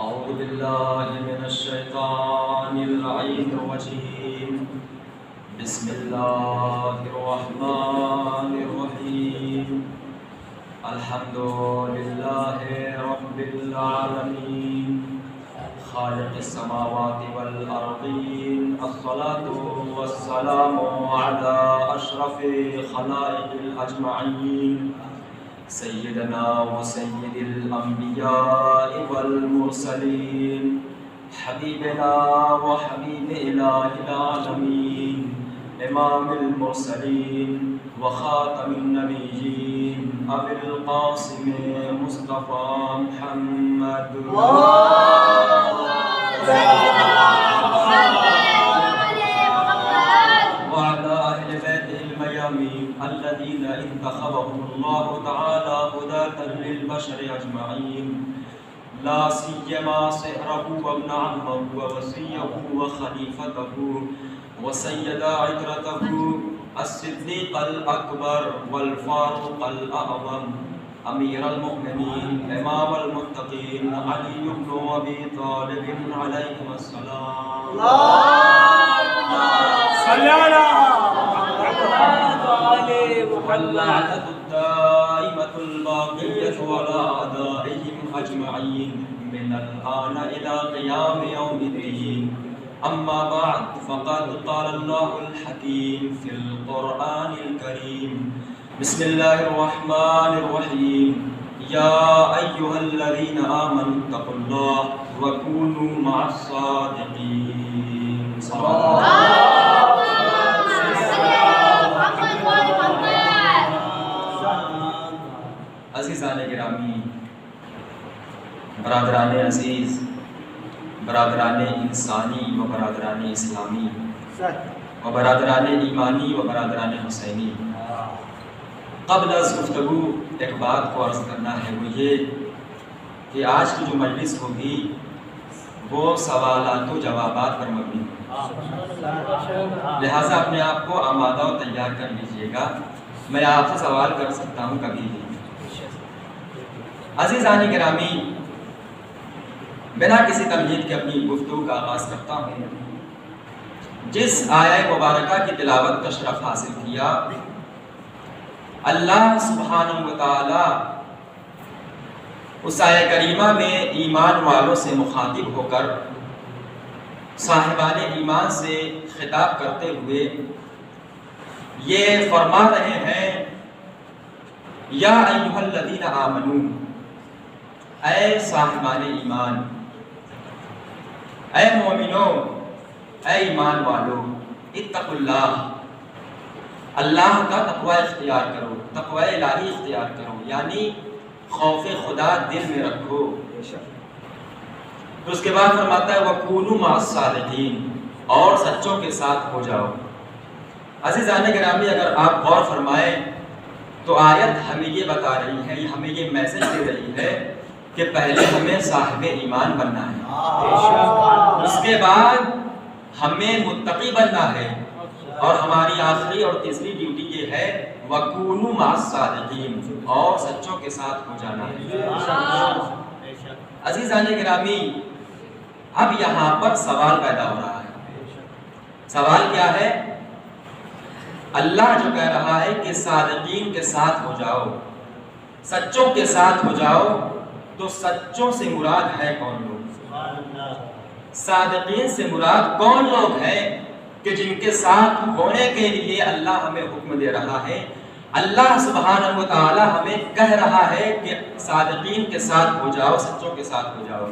أعوذ بالله من الشيطان اللعين الرجيم. بسم الله الرحمن الرحيم. الحمد لله رب العالمين خالق السماوات والأرضين. الصلاة والسلام على أشرف خلائق الأجمعين سيدنا وسيد الأنبياء والمرسلين حبيبنا وحبيب إله العالمين إمام المرسلين وخاتم النبيين أبي القاسم مصطفى محمد وعلى أهل بيته الميامين الذين انتخبهم الله تعالى هداة للبشر أجمعين لا سيما صهره وابن عمه ووصيه وخليفته وسيد عترته الصديق الأكبر والفاروق الأعظم أمير المؤمنين إمام المتقين علي بن أبي طالب عليهم السلام. صل على واللعنة الدائمة الباقية على أعدائهم أجمعين من الآن إلى قيام يوم الدين. أما بعد فقد قال الله الحكيم في القرآن الكريم. بسم الله الرحمن الرحيم. يا أيها الذين آمنوا اتقوا الله وكونوا مع الصادقين. صلى الله عزیزان گرامی، برادران عزیز، برادران انسانی و برادران اسلامی و برادران ایمانی و برادران حسینی، قبل از گفتگو ایک بات کو عرض کرنا ہے، وہ یہ کہ آج کی جو مجلس ہوگی وہ سوالات و جوابات پر مبنی ہے، لہٰذا اپنے آپ کو آمادہ و تیار کر لیجیے گا. میں آپ سے سوال کر سکتا ہوں کبھی بھی. عزیزان گرامی، بنا کسی تمہید کے اپنی گفتگو کا آغاز کرتا ہوں. جس آیہ مبارکہ کی تلاوت کا شرف حاصل کیا، اللہ سبحانہ و تعالی اس آیہ کریمہ میں ایمان والوں سے مخاطب ہو کر صاحبان ایمان سے خطاب کرتے ہوئے یہ فرما رہے ہیں، یا ایھا الذین آمنو، اے صاحبان ایمان، اے مومنوں، اے ایمان والو، اتقوا اللہ، اللہ کا تقوی اختیار کرو، تقوی الہی اختیار کرو، یعنی خوف خدا دل میں رکھو. تو اس کے بعد فرماتا ہے وَكُونُوا مَعَ الصَّادِقِينَ، اور سچوں کے ساتھ ہو جاؤ. عزیزان گرامی، اگر آپ غور فرمائیں تو آیت ہمیں یہ بتا رہی ہے، ہمیں یہ میسج دے رہی ہے کہ پہلے ہمیں صاحب ایمان بننا ہے، اس کے بعد ہمیں متقی بننا ہے، اور ہماری آخری اور تیسری ڈیوٹی یہ ہے وَكُونُوا مَعَ الصَّادِقِينَ، اور سچوں کے ساتھ ہو جانا ہے. عزیزان گرامی، اب یہاں پر سوال پیدا ہو رہا ہے. سوال کیا ہے؟ اللہ جو کہہ رہا ہے کہ صادقین کے ساتھ ہو جاؤ، سچوں کے ساتھ ہو جاؤ، تو سچوں سے مراد ہے کون لوگ؟ صادقین سے مراد کون لوگ ہیں کہ جن کے ساتھ ہونے کے لیے اللہ ہمیں حکم دے رہا ہے؟ اللہ سبحانہ و تعالی ہمیں کہہ رہا ہے کہ صادقین کے ساتھ ہو جاؤ، سچوں کے ساتھ ہو جاؤ.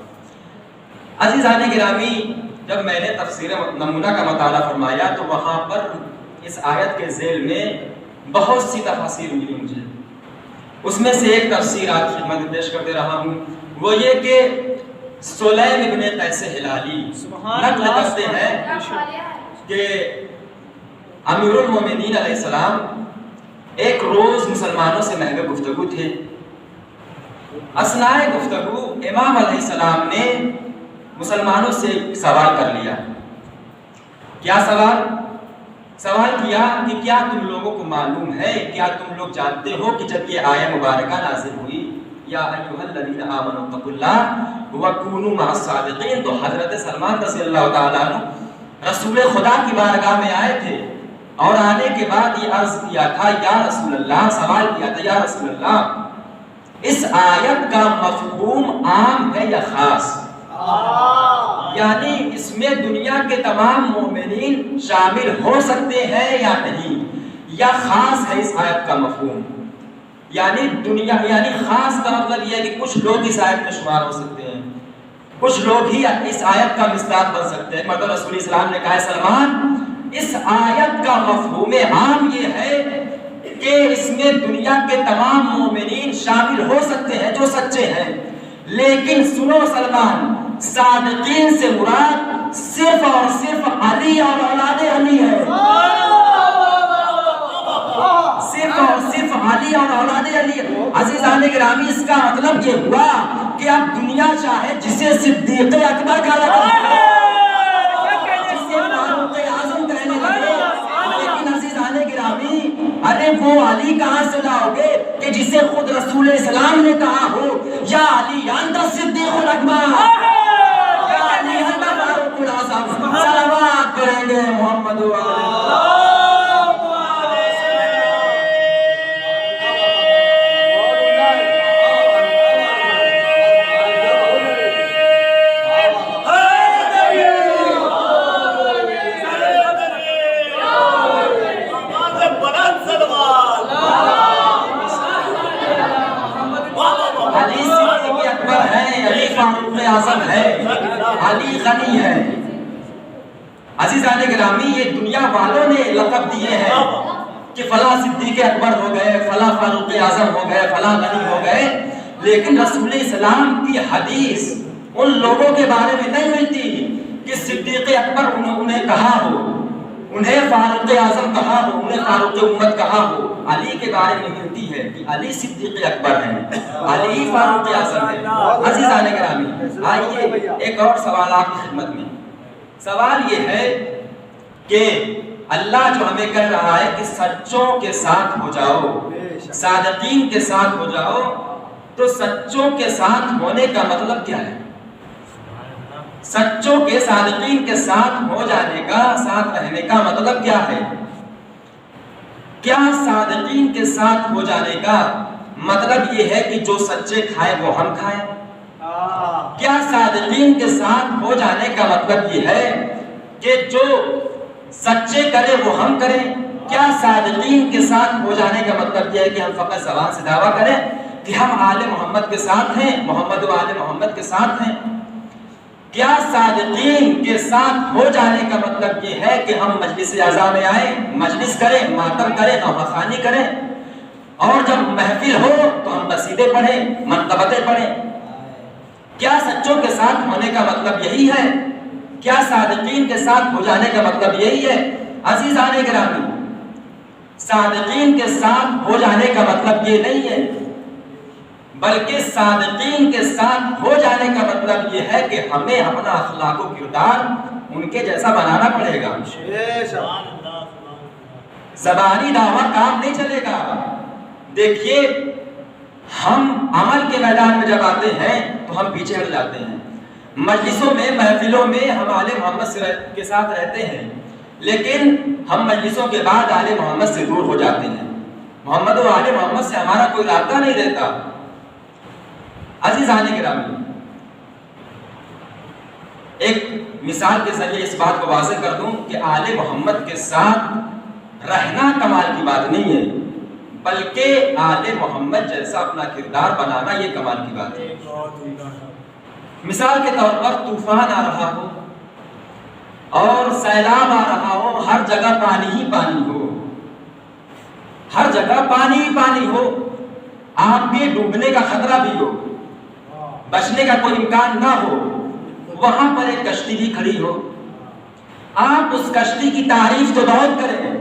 عزیزان گرامی، جب میں نے تفسیر نمونہ کا مطالعہ فرمایا تو وہاں پر اس آیت کے ذیل میں بہت سی تفاسیر ملی مجھے. اس میں سے ایک تفسیر آج خدمت میں پیش کر دے رہا ہوں، وہ یہ کہ سلیم ابن قیس ہلالی نقل کرتے ہیں کہ امیر المومنین علیہ السلام ایک روز مسلمانوں سے محو گفتگو تھے. اثناء گفتگو امام علیہ السلام نے مسلمانوں سے سوال کر لیا. کیا سوال کیا کہ کیا تم لوگوں کو معلوم ہے، کیا تم لوگ جانتے ہو کہ جب یہ آیہ مبارکہ نازل ہوئی یا ایھا الذین آمنوا اتقوا اللہ وکونوا مع الصادقین. تو حضرت سلمان رضی اللہ تعالیٰ عنہ رسول خدا کی بارگاہ میں آئے تھے اور آنے کے بعد یہ عرض کیا تھا یا رسول اللہ، سوال کیا تھا یا رسول اللہ اس آیت کا مفہوم عام ہے یا خاص؟ یعنی اس میں دنیا کے تمام مومنین شامل ہو سکتے ہیں یا نہیں، یا خاص ہے اس آیت کا مفہوم؟ یعنی دنیا، یعنی خاص کا مطلب یہ ہے کہ کچھ لوگ اس آیت میں شمار ہو سکتے ہیں، کچھ لوگ ہی اس آیت کا مصداق بن سکتے ہیں. مگر رسول اسلام نے کہا ہے سلمان اس آیت کا مفہوم عام یہ ہے کہ اس میں دنیا کے تمام مومنین شامل ہو سکتے ہیں جو سچے ہیں، لیکن سنو سلمان، صادقین سے مراد صرف اور صرف علی اور اولاد علی ہے. صرف اور صرف علی اور اولاد علی. عزیزان گرامی، اس کا مطلب یہ ہوا کہ اب دنیا چاہے جسے صدیق اکبر کا لقب ہے، جسے فاروق اعظم کہنے لگے، لیکن عزیزان گرامی ارے وہ علی کہاں سے لاؤ گے کہ جسے خود رسول اسلام نے کہا ہو یا علی انت الصدیق الاکبر، یا علی انت فاروق الاعظم. صلوات کریں گے محمد و اعظم ہے، علی غنی ہے. عزیزان گرامی، یہ دنیا والوں نے لقب دیے ہیں کہ فلاں صدیق اکبر ہو گئے، فلاں فاروق اعظم ہو گئے، فلاں غنی ہو گئے، لیکن رسول اسلام کی حدیث ان لوگوں کے بارے میں نہیں ملتی کہ صدیق اکبر انہیں کہا ہو، انہیں فاروق اعظم کہا ہو، انہیں فاروق امت کہا ہو. علی کے بارے میں ملتی ہے کہ علی صدیق اکبر ہیں، علی فاروق اعظم ہیں. عزیزان گرامی، آئیے ایک اور سوال آپ کی خدمت میں. سوال یہ ہے کہ اللہ جو ہمیں کہہ رہا ہے کہ سچوں کے ساتھ ہو جاؤ، صادقین کے ساتھ ہو جاؤ، تو سچوں کے ساتھ ہونے کا مطلب کیا ہے؟ سچوں کے، صادقین کے ساتھ ہو جانے کا، ساتھ رہنے کا مطلب کیا ہے؟ کیا صادقین کے ساتھ ہو جانے کا مطلب یہ ہے کہ جو سچے کھائے وہ ہم کھائیں؟ کیا صادقین کے ساتھ ہو جانے کا مطلب یہ ہے کہ جو سچے کرے وہ ہم کریں؟ کیا صادقین کے ساتھ ہو جانے کا مطلب یہ ہے کہ ہم فقط زبان سے دعویٰ کریں کہ ہم آل محمد کے ساتھ ہیں، محمد و آل محمد کے ساتھ ہیں؟ کیا صادقین کے ساتھ ہو جانے کا مطلب یہ ہے کہ ہم مجلس اعزاء میں آئیں، مجلس کریں، ماتم کریں، نوحہ کریں، اور جب محفل ہو تو ہم قصیدے پڑھیں، منقبتیں پڑھیں؟ کیا سچوں کے ساتھ ہونے کا مطلب یہی ہے؟ کیا صادقین کے ساتھ ہو جانے کا مطلب یہی ہے؟ عزیزان گرامی، صادقین کے ساتھ ہو جانے کا مطلب یہ نہیں ہے، بلکہ صادقین کے ساتھ ہو جانے کا مطلب یہ ہے کہ ہمیں اپنا اخلاق و کردار ان کے جیسا بنانا پڑے گا. زبانی دعویٰ کام نہیں چلے گا. دیکھیے، ہم عمل کے میدان میں جب آتے ہیں تو ہم پیچھے ہٹ جاتے ہیں. مجلسوں میں، محفلوں میں ہم آل محمد کے ساتھ رہتے ہیں، لیکن ہم مجلسوں کے بعد آل محمد سے دور ہو جاتے ہیں. محمد و آل محمد سے ہمارا کوئی رابطہ نہیں رہتا. عزیزان گرامی، ایک مثال کے ذریعے اس بات کو واضح کر دوں کہ آل محمد کے ساتھ رہنا کمال کی بات نہیں ہے، بلکہ آل محمد جیسا اپنا کردار بنانا یہ کمال کی بات ہے. مثال کے طور پر طوفان آ رہا ہو اور سیلاب آ رہا ہو، ہر جگہ پانی ہی پانی ہو، ہر جگہ پانی ہی پانی ہو، آپ کے ڈوبنے کا خطرہ بھی ہو، بچنے کا کوئی امکان نہ ہو، وہاں پر ایک کشتی بھی کھڑی ہو. آپ اس کشتی کی تعریف تو بہت کریں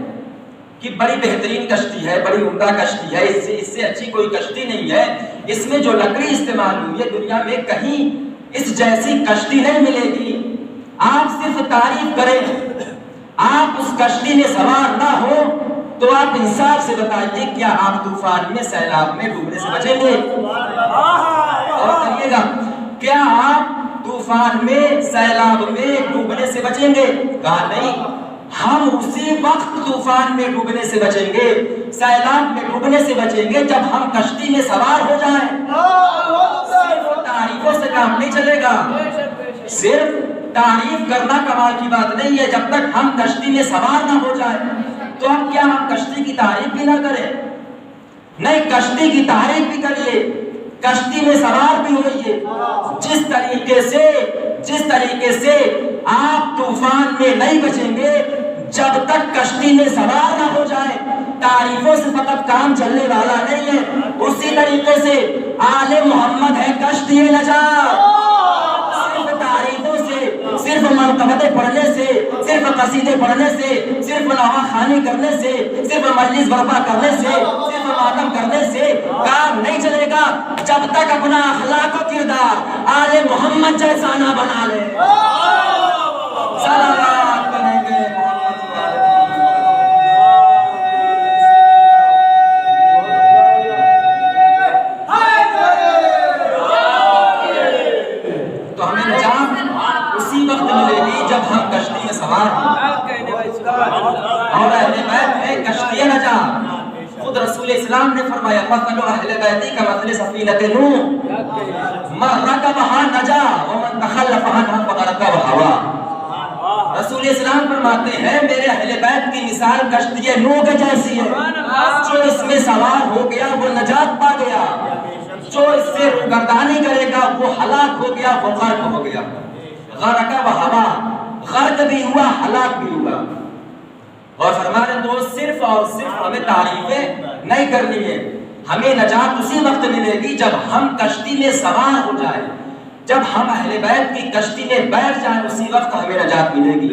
کہ بڑی بہترین کشتی ہے، بڑی عمدہ کشتی ہے، اس سے اچھی کوئی کشتی نہیں ہے، اس میں جو لکڑی استعمال ہوئی ہے دنیا میں کہیں اس جیسی کشتی نہیں ملے گی. آپ صرف تعریف کریں. آپ اس کشتی میں سوار نہ ہو تو آپ انصاف سے بتائیے کیا آپ طوفان میں، سیلاب میں ڈوبنے سے بچیں گے؟ کیا آپ طوفان میں سیلاب میں ڈوبنے سے بچیں گے؟ کہا نہیں، ہم اسی وقت طوفان میں ڈوبنے سے بچیں گے، سیلاب میں ڈوبنے سے بچیں گے جب ہم کشتی میں سوار ہو جائیں۔ صرف تعریفوں سے کام نہیں چلے گا، صرف تعریف کرنا کمال کی بات نہیں ہے، جب تک ہم کشتی میں سوار نہ ہو جائیں۔ تو اب کیا ہم کشتی کی تعریف بھی نہ کریں؟ نہیں، کشتی کی تعریف بھی کریے، کشتی میں سوار بھی ہوئیے۔ جس طریقے سے آپ طوفان میں نہیں بچیں گے جب تک کشتی میں سوار نہ ہو جائے۔ تعریفوں سے فقط کام چلنے والا نہیں ہے، اسی طریقے سے آل محمد ہے کشتی نجات۔ صرف تعریفوں سے، صرف منقبتیں پڑھنے سے، صرف قصیدے پڑھنے سے، صرف نواخوانی کرنے سے، صرف مجلس برپا کرنے سے، صرف ماتم کرنے سے کام نہیں چلے گا جب تک اپنا اخلاق و کردار آل محمد جیسا نہ بنا لے۔ صلوات کریں گے محمد صلی اللہ علیہ وسلم۔ تو ہمیں نجات اسی وقت ملے گی جب ہم کشتی میں سوار ہوں، اور اہل بیت ہے کشتی نجات۔ خود رسول اسلام نے فرمایا مثل اہل بیتی کمثل سفینۃ نوح من رکبھا نجا ومن تخلف عنھا فغرق وہوا۔ رسول اسلام فرماتے ہیں میرے اہل بیت کی مثال کشتی نوح کے جیسی ہے، جو اس میں سوار ہو گیا وہ نجات پا گیا، جو اس سے روگردانی کرے گا وہ ہلاک ہو گیا، وہ غرق ہو گیا۔ غرق وہوا، غرق بھی ہوا، ہلاک بھی ہوا۔ اور فرمانے تو صرف اور صرف ہمیں تعریفیں نہیں کرنی ہے، ہمیں نجات اسی وقت ملے گی جب ہم کشتی میں سوار ہو جائیں، جب ہم اہل بیت کی کشتی میں بیٹھ جائیں اسی وقت ہمیں نجات ملے گی۔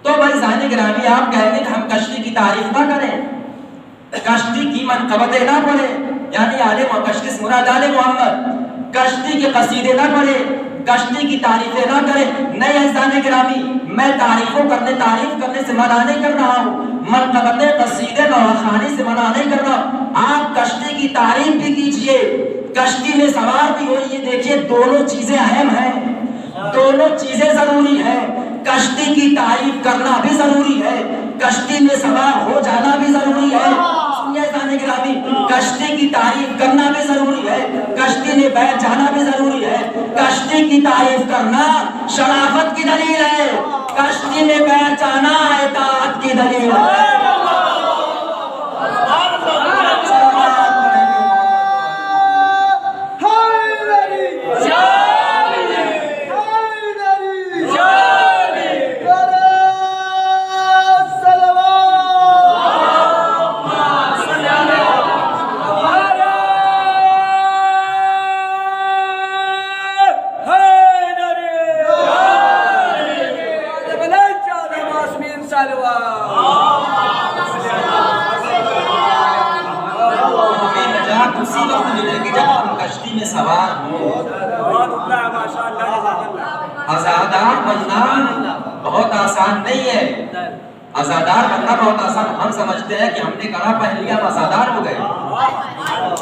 تو بھائی ذہن گرامی آپ کہیں گے کہ ہم کشتی کی تعریف نہ کریں، کشتی کی منقبتیں نہ پڑھیں، یعنی عالم کشتی سے مراد آل محمد، کشتی کے قصیدے نہ پڑھیں، کشتی کی تعریفیں نہ کریں۔ نہیں احسان گرامی، میں تعریف کرنے سے منع نہیں کر رہا ہوں، منقبتیں قصیدے نواخوانی سے منع نہیں کر رہا ہوں، آپ کشتی کی تعریف بھی کیجئے، کشتی میں سوار بھی ہوئیے۔ دیکھیے دونوں چیزیں اہم ہیں، دونوں چیزیں ضروری ہیں، کشتی کی تعریف کرنا بھی ضروری ہے، کشتی میں سوار ہو جانا بھی ضروری ہے۔ کشتی کی تعریف کرنا بھی ضروری ہے، کشتی میں بیٹھ جانا بھی ضروری ہے۔ کشتی کی تعریف کرنا شرافت کی دلیل ہے، کشتی میں بیٹھ جانا اطاعت کی دلیل ہے۔ اسی وقت ملے گی جب ہم کشتی میں سوار ہوں۔ آزادار بننا بہت آسان نہیں ہے، آزادار بننا بہت آسان، ہم سمجھتے ہیں کہ ہم نے کڑا پہن لیا ہم آزادار ہو گئے،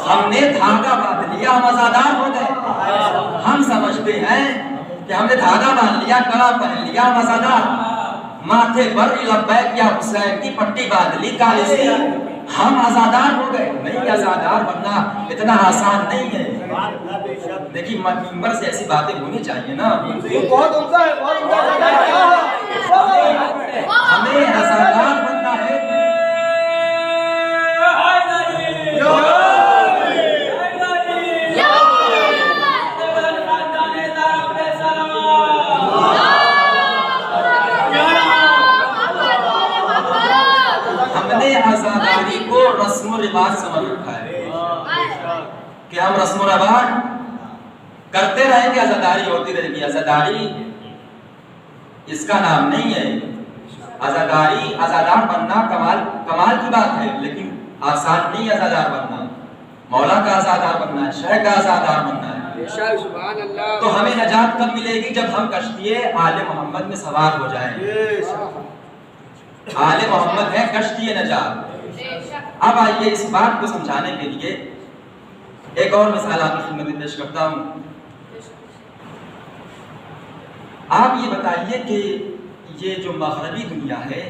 ہم نے دھاگا باندھ لیا ہم آزادار ہو گئے، ہم سمجھتے ہیں کہ ہم نے دھاگا باندھ لیا، کڑا پہن لیا ہم آزادار، ماتھے پر لبیک یا حسین کی پٹی باندھ لی کالی سی ہم آزادار ہو گئے۔ نہیں، آزادار بننا اتنا آسان نہیں ہے۔ دیکھیے منبر سے ایسی باتیں ہونی چاہیے نا، ہمیں آزادار بننا ہے۔ آزاداری کو رسم و رواج سمجھ رکھا ہے کہ ہم رسم و رواج کرتے رہیں گے، آزاداری ہوتی رہے گی۔ آزاداری اس کا نام نہیں ہے، آزاداری آزادار بننا کمال کی بات ہے، لیکن آسان نہیں آزادار بننا، مولا کا آزادار بننا ہے، شیخ کا آزادار بننا ہے۔ تو ہمیں نجات کب ملے گی؟ جب ہم کشتی آل محمد میں سوار ہو جائیں۔ آل محمد ہے کشتی نجات۔ اب آئیے اس بات کو سمجھانے کے لیے ایک اور مثال آپ کی خدمت میں پیش کرتا ہوں. آپ یہ بتائیے کہ یہ جو مغربی دنیا ہے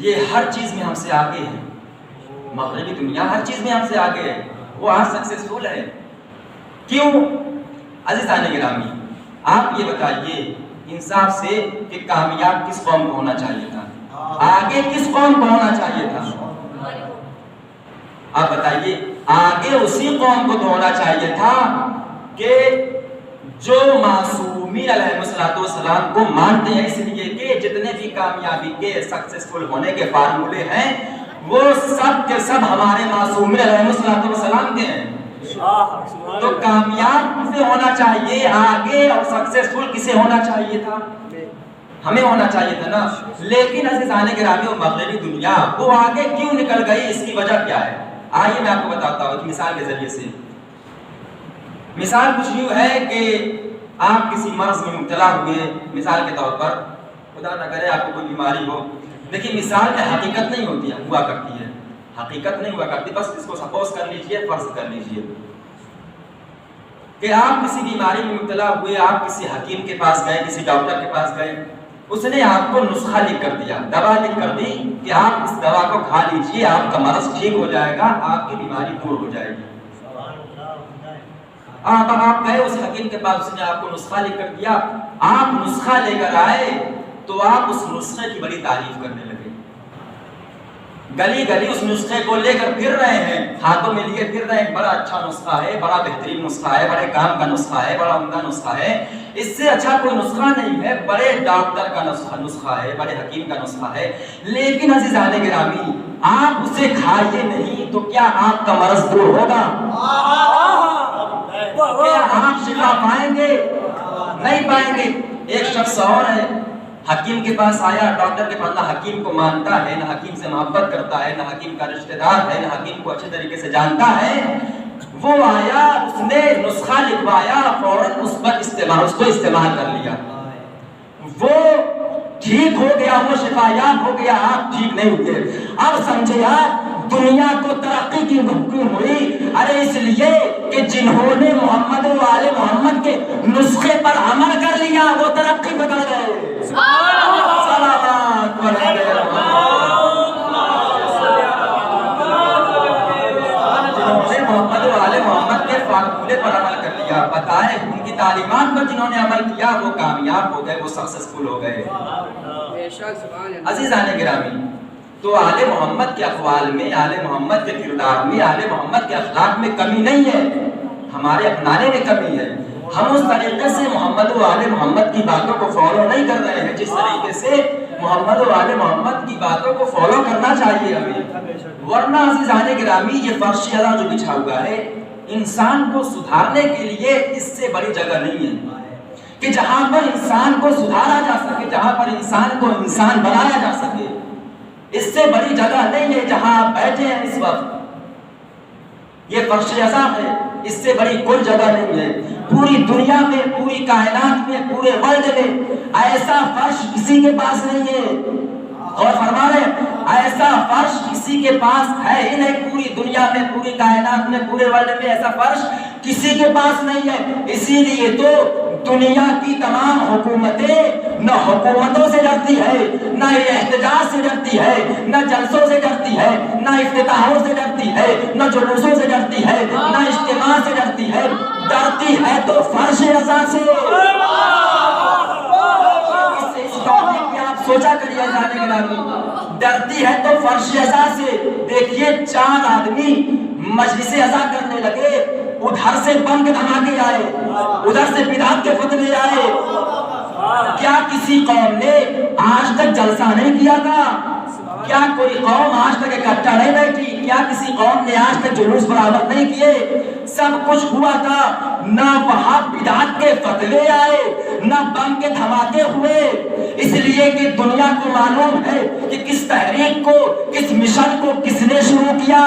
یہ ہر چیز میں ہم سے آگے ہے. مغربی دنیا ہر چیز میں ہم سے آگے ہے, وہ آج سکسیسفل ہے. کیوں؟ عزیزان گرامی آپ یہ بتائیے انصاف سے کہ کامیاب کس قوم کو ہونا چاہیے تھا, آگے کس قوم کو ہونا چاہیے تھا؟ آپ بتائیے. آگے اسی قوم کو تو ہونا چاہیے تھا کہ جو معصومین علیہ السلام کو مانتے ہیں, اس لیے کہ جتنے بھی کامیابی کے سکسیسفل ہونے کے فارمولے ہیں وہ سب کے سب ہمارے معصومین علیہ السلام کے ہیں. تو کامیاب کسے ہونا چاہیے آگے, اور سکسیسفل کسے ہونا چاہیے تھا؟ ہمیں ہونا چاہیے تھا نا. لیکن عزیزان گرامی وہ مغربی دنیا وہ آگے کیوں نکل گئی, اس کی وجہ کیا ہے؟ آئیے میں آپ کو بتاتا ہوں ایک مثال کے ذریعے سے. مثال کچھ یوں ہے کہ آپ کسی مرض میں مبتلا ہوئے, مثال کے طور پر خدا نہ کرے آپ کو کوئی بیماری ہو. دیکھیے مثال میں حقیقت نہیں ہوتی ہے, ہوا کرتی ہے, حقیقت نہیں ہوا کرتی, بس اس کو سپوز کر لیجئے, فرض کر لیجئے کہ آپ کسی بیماری میں مبتلا ہوئے, آپ کسی حکیم کے پاس گئے, کسی ڈاکٹر کے پاس گئے, اس نے آپ کو نسخہ لکھ کر دیا, دوا لکھ کر دی کہ آپ اس دوا کو کھا لیجئے, آپ کا مرض ٹھیک ہو جائے گا, آپ کی بیماری دور ہو جائے گی. آپ گئے اس حکیم کے پاس, اس نے آپ کو نسخہ لکھ کر دیا, آپ نسخہ لے کر آئے تو آپ اس نسخے کی بڑی تعریف کرنے لگے, گلی گلی اس نسخے کو لے کر پھر رہے ہیں, ہاتھوں میں لیے پھر رہے ہیں, بڑا اچھا نسخہ ہے, بڑا بہترین نسخہ ہے, بڑے کام کا نسخہ ہے, بڑا عمدہ نسخہ ہے, اس سے اچھا کوئی نسخہ نہیں ہے, بڑے ڈاکٹر کا نسخہ ہے, بڑے حکیم کا نسخہ ہے. لیکن عزیزان گرامی آپ اسے کھائیے نہیں تو کیا آپ کا مرض دور ہوگا؟ کیا آپ شفا پائیں گے؟ نہیں پائیں گے. ایک شخص اور ہے, حکیم کے پاس آیا, ڈاکٹر کے پاس, نہ حکیم کو مانتا ہے, نہ حکیم سے محبت کرتا ہے, نہ حکیم کا رشتہ دار ہے, نہ حکیم کو اچھے طریقے سے جانتا ہے. وہ آیا, اس نے نسخہ لکھوایا, فوراً اس کو استعمال کر لیا, وہ ٹھیک ہو گیا, وہ شفایاب ہو گیا, آپ ٹھیک نہیں ہوئے. اب سمجھے آپ دنیا کو ترقی کی حکم ہوئی, ارے اس لیے کہ جنہوں نے محمد و آل محمد کے نسخے پر عمل کر لیا وہ ترقی پہ کر گئے. محمد و آل محمد کے فارمولے پر عمل کر لیا, بتائیں ان کی تعلیمات پر جنہوں نے عمل کیا وہ کامیاب ہو گئے, وہ سکسیسفل ہو گئے. عزیزان گرامی تو آل محمد کے اقوال میں, آل محمد کے کردار میں, آل محمد کے اخلاق میں کمی نہیں ہے, ہمارے اپنانے میں کمی ہے. ہم اس طریقے سے محمد و آل محمد کی باتوں کو فالو نہیں کر رہے ہیں جس طریقے سے محمد و آل محمد کی باتوں کو فالو کرنا چاہیے ہمیں. ورنہ عزیزان گرامی یہ فرش اعلیٰ جو بچھا ہوا ہے انسان کو سدھارنے کے لیے اس سے بڑی جگہ نہیں ہے کہ جہاں پر انسان کو سدھارا جا سکے, جہاں پر انسان کو انسان بنایا جا سکے, اس سے بڑی جگہ نہیں ہے جہاں آپ بیٹھے ہیں اس وقت. یہ فرش اعلیٰ ہے, اس سے بڑی کوئی جگہ نہیں ہے. پوری دنیا میں, پوری کائنات میں, پورے ورلڈ میں ایسا فرش کسی کے پاس نہیں ہے. اور فرما رہے ایسا فرش کسی کے پاس ہے ہی نہیں, پوری دنیا میں, پوری کائنات میں, پورے ورلڈ میں ایسا فرش کسی کے پاس نہیں ہے. اسی لیے تو دنیا کی تمام حکومتیں نہ حکومتوں سے ڈرتی ہے, نہ احتجاج سے ڈرتی ہے, نہ جلسوں سے ڈرتی ہے, نہ افتتاحوں سے ڈرتی ہے, نہ جلوسوں سے ڈرتی ہے, نہ اجتماع سے ڈرتی ہے. ڈرتی ہے تو فرش اعلیٰ سے. آپ سوچا کریے جانے کے نام, ڈرتی ہے تو فرش اعلیٰ سے. دیکھیے 4 آدمی مجلس اعلیٰ کرنے لگے, ادھر سے بم کے دھماکے آئے, ادھر سے بدعت کے فتوے آئے. کیا کسی قوم نے آج تک جلسہ نہیں کیا تھا؟ کیا کوئی قوم آج تک اکٹھا نہیں بیٹھی؟ کیا کسی قوم نے آج تک جلوس برآمد نہیں کیے؟ سب کچھ ہوا تھا, نہ وہاں بدعت کے فتوے آئے, نہ بم کے دھماکے ہوئے. اس لیے کہ دنیا کو معلوم ہے کہ کس تحریک کو, کس مشن کو کس نے شروع کیا.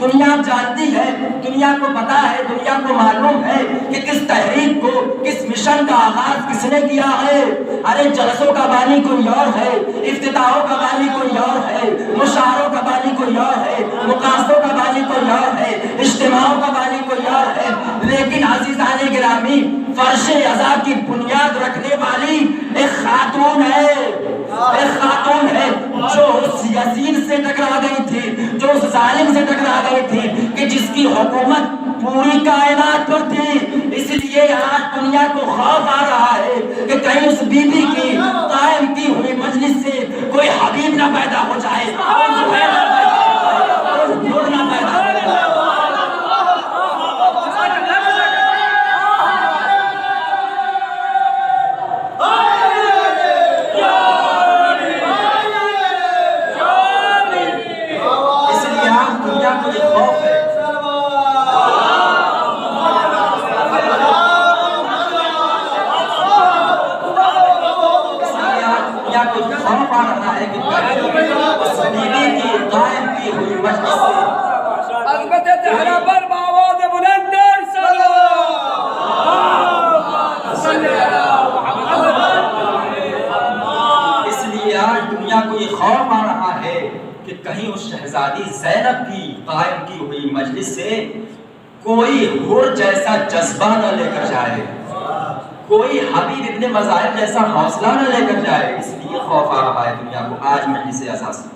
دنیا جانتی ہے, دنیا کو پتا ہے, دنیا کو معلوم ہے کہ کس تحریک کو, کس مشن کا آغاز کس نے کیا ہے. ارے جلسوں کا بانی کوئی اور ہے, افتتاحوں کا بانی کوئی اور ہے, مشاعروں کا بانی کوئی اور ہے, مقاصدوں کا بانی بانی کوئی اور ہے، اجتماعوں کا بانی کوئی اور ہے، لیکن عزیزان گرامی فرش عزا کی بنیاد رکھنے والی ایک خاتون ہے، ایک خاتون ہے جو اس یزید سے ٹکرا گئی تھی، جو اس ظالم سے ٹکرا گئی تھی کہ جس کی حکومت پوری کائنات پر تھی۔ اس لیے آج دنیا کو خوف آ رہا ہے کہ کہیں اس بی بی کی قائم کی ہوئی مجلس سے کوئی حبیب نہ پیدا ہو جائے، نور نہ پیدا ہو جائے۔ اس لیے آج دنیا کو یہ خوف ہے، خوف آ رہا ہے کہ اس بیوی کی قائم کی ہوئی مجلس سے عظمت زہرا پر بآواز بلند اس لیے آج دنیا کو یہ خوف آ رہا ہے کہ کہیں اس شہزادی زینب کی قائم کی ہوئی مجلس سے کوئی حور جیسا جذبہ نہ لے کر جائے، کوئی حبیب ابن مظاہر جیسا حوصلہ نہ لے کر جائے، اس لیے خوف آ رہا ہے دنیا کو آج مجلس عزا سے۔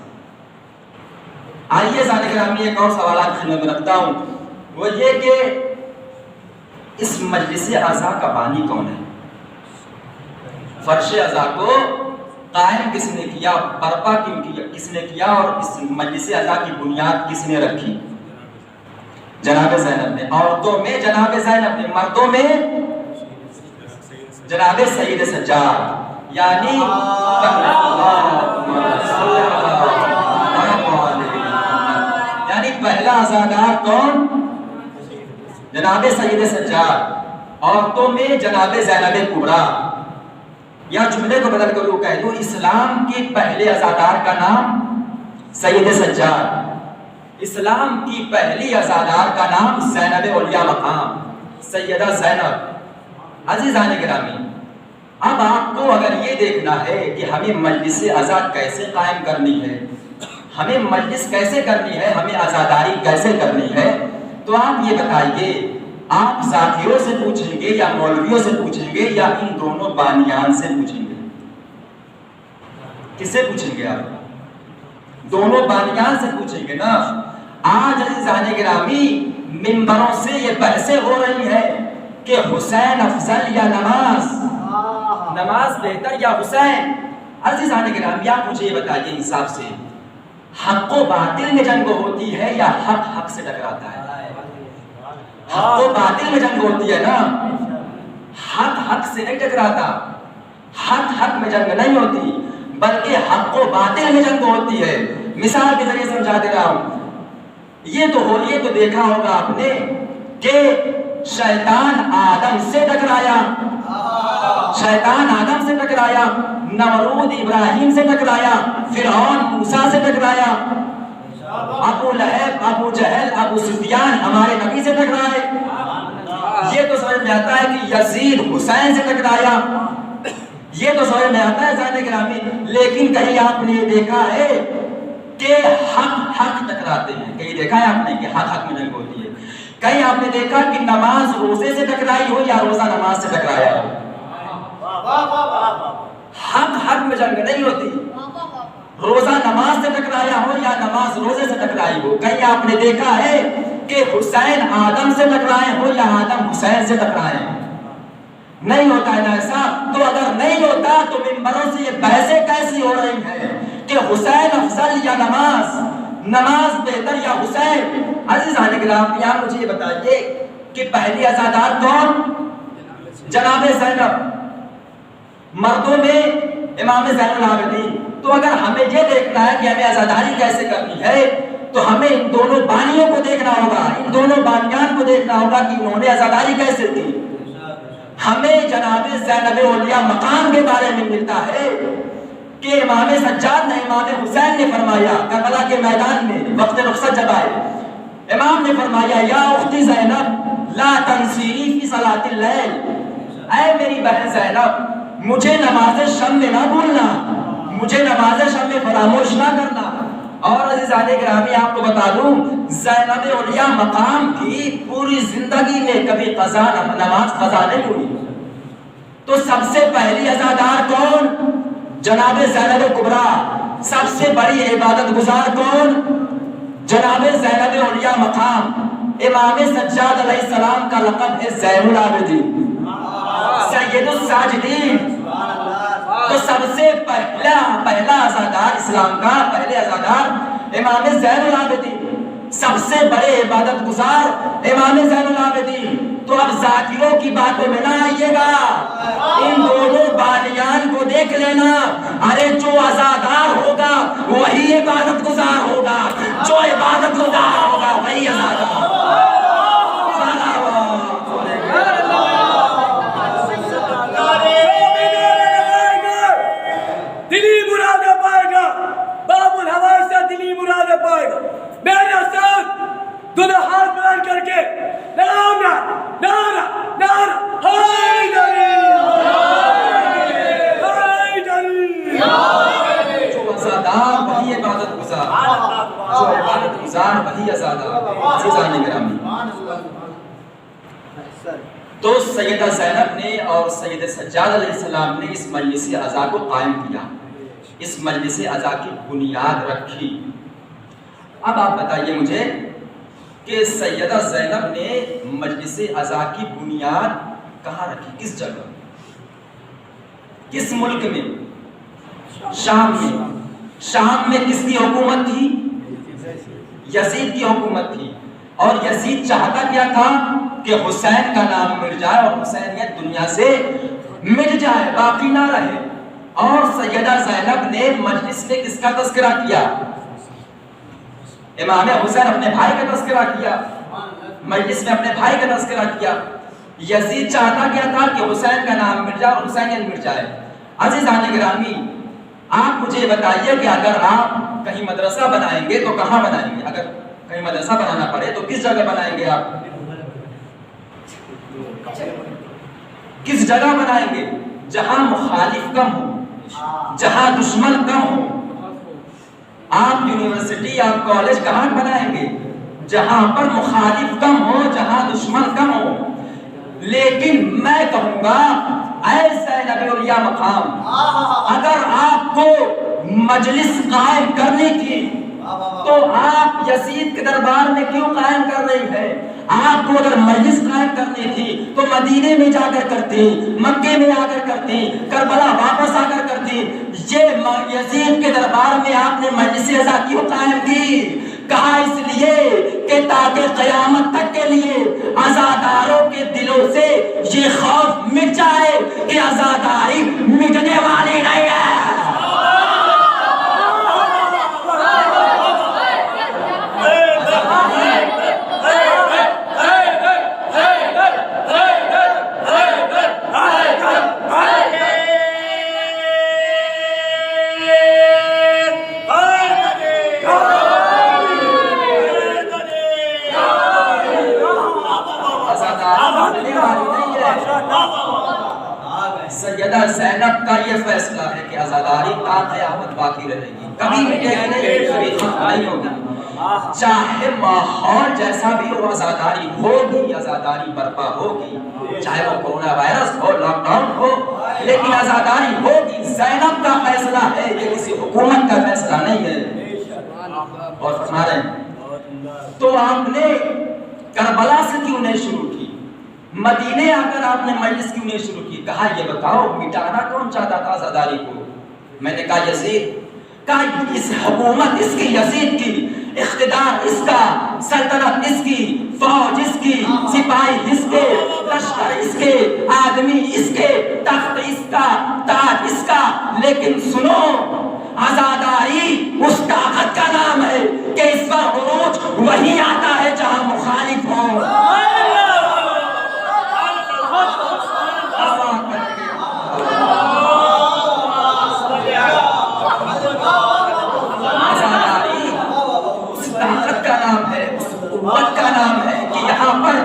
آئیے ذات گرامی ایک اور سوالات خدمت میں رکھتا ہوں، وہ یہ کہ اس مجلس عزا کا بانی کون ہے؟ فرش عزا کو قائم کس نے کیا، برپا کس نے کیا، اور اس مجلس عزا کی بنیاد کس نے رکھی؟ جناب زینب نے۔ عورتوں میں جناب زینب نے، مردوں میں جناب سید سجاد، یعنی پہلا عزادار کون؟ جناب سید سجاد۔ عورتوں میں جناب زینب کبریٰ، یا جملے کو بدل کر کہہ دوں اسلام کی پہلے عزادار کا نام سید سجاد، اسلام کی پہلی عزادار کا نام زینب اولیاء مقام سیدہ زینب۔ عزیزان گرامی، اب آپ کو اگر یہ دیکھنا ہے کہ ہمیں مجلس عزا کیسے قائم کرنی ہے، ہمیں مجلس کیسے کرنی ہے، ہمیں عزاداری کیسے کرنی ہے، تو آپ یہ بتائیے، آپ ذاتیوں سے پوچھیں گے یا مولویوں سے پوچھیں گے یا ان دونوں بانیان سے پوچھیں گے؟ کس سے پوچھیں گے آپ؟ دونوں بانیان سے پوچھیں گے نا۔ آج عزیزان گرامی منبروں سے یہ بحثیں ہو رہی ہیں کہ حسین افضل یا نماز، نماز بہتر یا حسین۔ عزیزان گرامی آپ مجھے یہ بتائیے انصاف سے، حق و باطل میں جنگ ہوتی ہے یا حق حق سے ٹکراتا ہے؟ حق و باطل میں جنگ ہوتی ہے نا، حق حق سے نہیں ٹکراتا، حق حق میں جنگ نہیں ہوتی بلکہ حق و باطل میں جنگ ہوتی ہے۔ مثال کے ذریعے سمجھا دے رہا ہوں، یہ تو دیکھا ہوگا آپ نے کہ شیطان آدم سے ٹکرایا، شیطان آدم سے ٹکرایا، نمرود ابراہیم سے ٹکرایا، فرعون موسیٰ سے ٹکرایا، ابو لہب، ابو جہل، ابو سفیان ہمارے نبی سے ٹکرائے۔ یہ تو سمجھ میں آتا ہے کہ یزید حسین سے ٹکرایا، یہ تو سمجھ میں آتا ہے ذات گرامی، لیکن کہیں آپ نے دیکھا ہے کہ حق حق ٹکراتے ہیں؟ کہیں دیکھا ہے آپ نے کہ حق حق میں جنگ ہوتی ہے؟ کہیں آپ نے دیکھا کہ نماز روزے سے ٹکرائی ہو یا روزہ نماز سے ٹکرایا ہو؟ حق حق میں جنگ نہیں ہوتی، روزہ نماز سے ٹکرایا ہو یا نماز روزے سے ٹکرائی ہو۔ کہیں آپ نے دیکھا ہے کہ حسین آدم سے ٹکرائے ہو یا آدم حسین سے ٹکرائے ہو؟ نہیں ہوتا ہے نا ایسا۔ تو اگر نہیں ہوتا تو منبروں سے یہ بحثیں کیسی ہو رہی ہیں کہ حسین افضل یا نماز، نماز بہتر یا حسین؟ عزیزان گرامی آپ مجھے یہ بتائیے کہ پہلی عزادار کون؟ جناب زینب، مردوں میں امام زین العابدین۔ تو اگر ہمیں یہ دیکھنا ہے کہ ہمیں عزاداری کیسے کرنی ہے تو ہمیں ان دونوں بانیوں کو دیکھنا ہوگا، ان دونوں بانیان کو دیکھنا ہوگا کہ انہوں نے عزاداری کیسے کی۔ ہمیں جناب زینب اولیاء مقام کے بارے میں ملتا ہے کہ امام سجاد نے امام حسین نے فرمایا کربلا کے میدان میں وقت رخصت جب آئے، امام نے فرمایا یا اختی زینب لا تنسیری فی صلاۃ اللیل، اے میری بہن زینب مجھے نماز شب میں نہ بھولنا، مجھے نماز شب میں فراموش نہ کرنا۔ اور عزیزان گرامی آپ کو بتا دوں زینب اولیاء مقام کی پوری زندگی میں کبھی قضا نماز قضا نہیں ہوئی. تو سب سے پہلی عزادار کون؟ جناب زینب کبریٰ. سب سے بڑی عبادت گزار کون؟ جناب زینب اولیاء مقام. امام سجاد علیہ السلام کا لقب ہے زین العابدین، سید الساجدین. تو سب سے پہلا عزادار اسلام کا پہلے عزادار امام زین العابدین، سب سے بڑے عبادت گزار امام زین العابدین. تو اب ذاکروں کی باتوں میں نہ آئیے گا، ان دونوں بانیان کو دیکھ لینا. ارے جو عزادار ہوگا وہی عبادت گزار ہوگا، جو عبادت گزار ہوگا وہی عزادار. دلی مراد پائے گا، باب الحوائج سے دلی مراد پائے گا. میرے ساتھ دونوں ہاتھ بلند کر کے نعرہ نعرہ نعرہ حیدری حیدری. جو عزادار وہی عبادت گزار، جو عبادت گزار وہی عزادار. عزیزان گرامی، تو سیدہ زینب نے اور سید سجاد علیہ السلام نے اس مجلس عزا کو قائم کیا، اس مجلس عزا کی بنیاد رکھی. اب آپ بتائیے مجھے کہ سیدہ زینب نے مجلس عزا کی بنیاد کہاں رکھی؟ کس جگہ؟ کس ملک میں؟ شام میں. شام میں کس کی حکومت تھی؟ یزید کی حکومت تھی. اور یزید چاہتا کیا تھا کہ حسین کا نام مٹ جائے اور حسینیت دنیا سے مٹ جائے، باقی نہ رہے. اور سیدہ زینب نے مجلس میں کس کا تذکرہ کیا؟ امام حسین اپنے بھائی کا تذکرہ کیا، مجلس میں اپنے بھائی کا تذکرہ کیا. یزید چاہتا کیا تھا کہ حسین کا نام مٹ جائے اور حسینیت مٹ جائے. عزیزان گرامی، آپ مجھے بتائیے کہ اگر آپ کہیں مدرسہ بنائیں گے تو کہاں بنائیں گے؟ اگر کہیں مدرسہ بنانا پڑے تو کس جگہ بنائیں گے؟ آپ کس جگہ بنائیں گے؟ جہاں مخالف کم ہو، جہاں دشمن کم ہو. آپ یونیورسٹی آپ کالج کہاں بنائیں گے؟ جہاں پر مخالف کم ہو، جہاں دشمن کم ہو. لیکن میں کہوں گا اے زینب اولیاء مقام، اگر آپ کو مجلس قائم کرنی تھی تو آپ یزید کے دربار میں کیوں قائم کر رہی ہے؟ آپ کو اگر مجلس قائم کرنی تھی تو مدینے میں جا کر کرتی، مکے میں آ کر کرتی، کربلا واپس آ کر کرتی. یہ یزید کے دربار میں آپ نے مجلس عزا کیوں قائم کی؟ کہا اس لیے کہ تاکہ قیامت تک کے لیے عزاداروں کے دلوں سے یہ خوف مٹ جائے کہ عزاداری مٹنے والی نہیں ہے. سیدہ زینب کا یہ فیصلہ ہے کہ عزاداری تا قیامت باقی رہے گی، کبھی مٹے گی نہیں، کبھی ختم نہیں ہوگی. چاہے ماحول جیسا بھی ہو عزاداری ہوگی، عزاداری برپا ہوگی. چاہے وہ کورونا وائرس ہو، لاک ڈاؤن ہو، لیکن عزاداری ہوگی. زینب کا فیصلہ ہے، یہ کسی حکومت کا فیصلہ نہیں ہے. اور فرما رہے ہیں تو آپ نے کربلا سے کیوں نہیں شروع کی؟ مدینے آ کر آپ نے مجلس کیوں نہیں شروع کی؟ کہا یہ بتاؤ مٹانا کون چاہتا تھا عزاداری کو؟ میں نے کہا یزید. کہا اس حکومت اس کی، یزید کی، اقتدار اس کا، سلطنت اس کی، فوج اس کی، سپاہی اس کے، لشکر اس کے، آدمی اس کے، تخت اس کا، تاج اس کا. لیکن سنو، عزاداری اس طاقت کا نام ہے کہ اس پر عروج وہی آتا ہے جہاں مخالف ہو. کا نام ہے کہ یہاں پر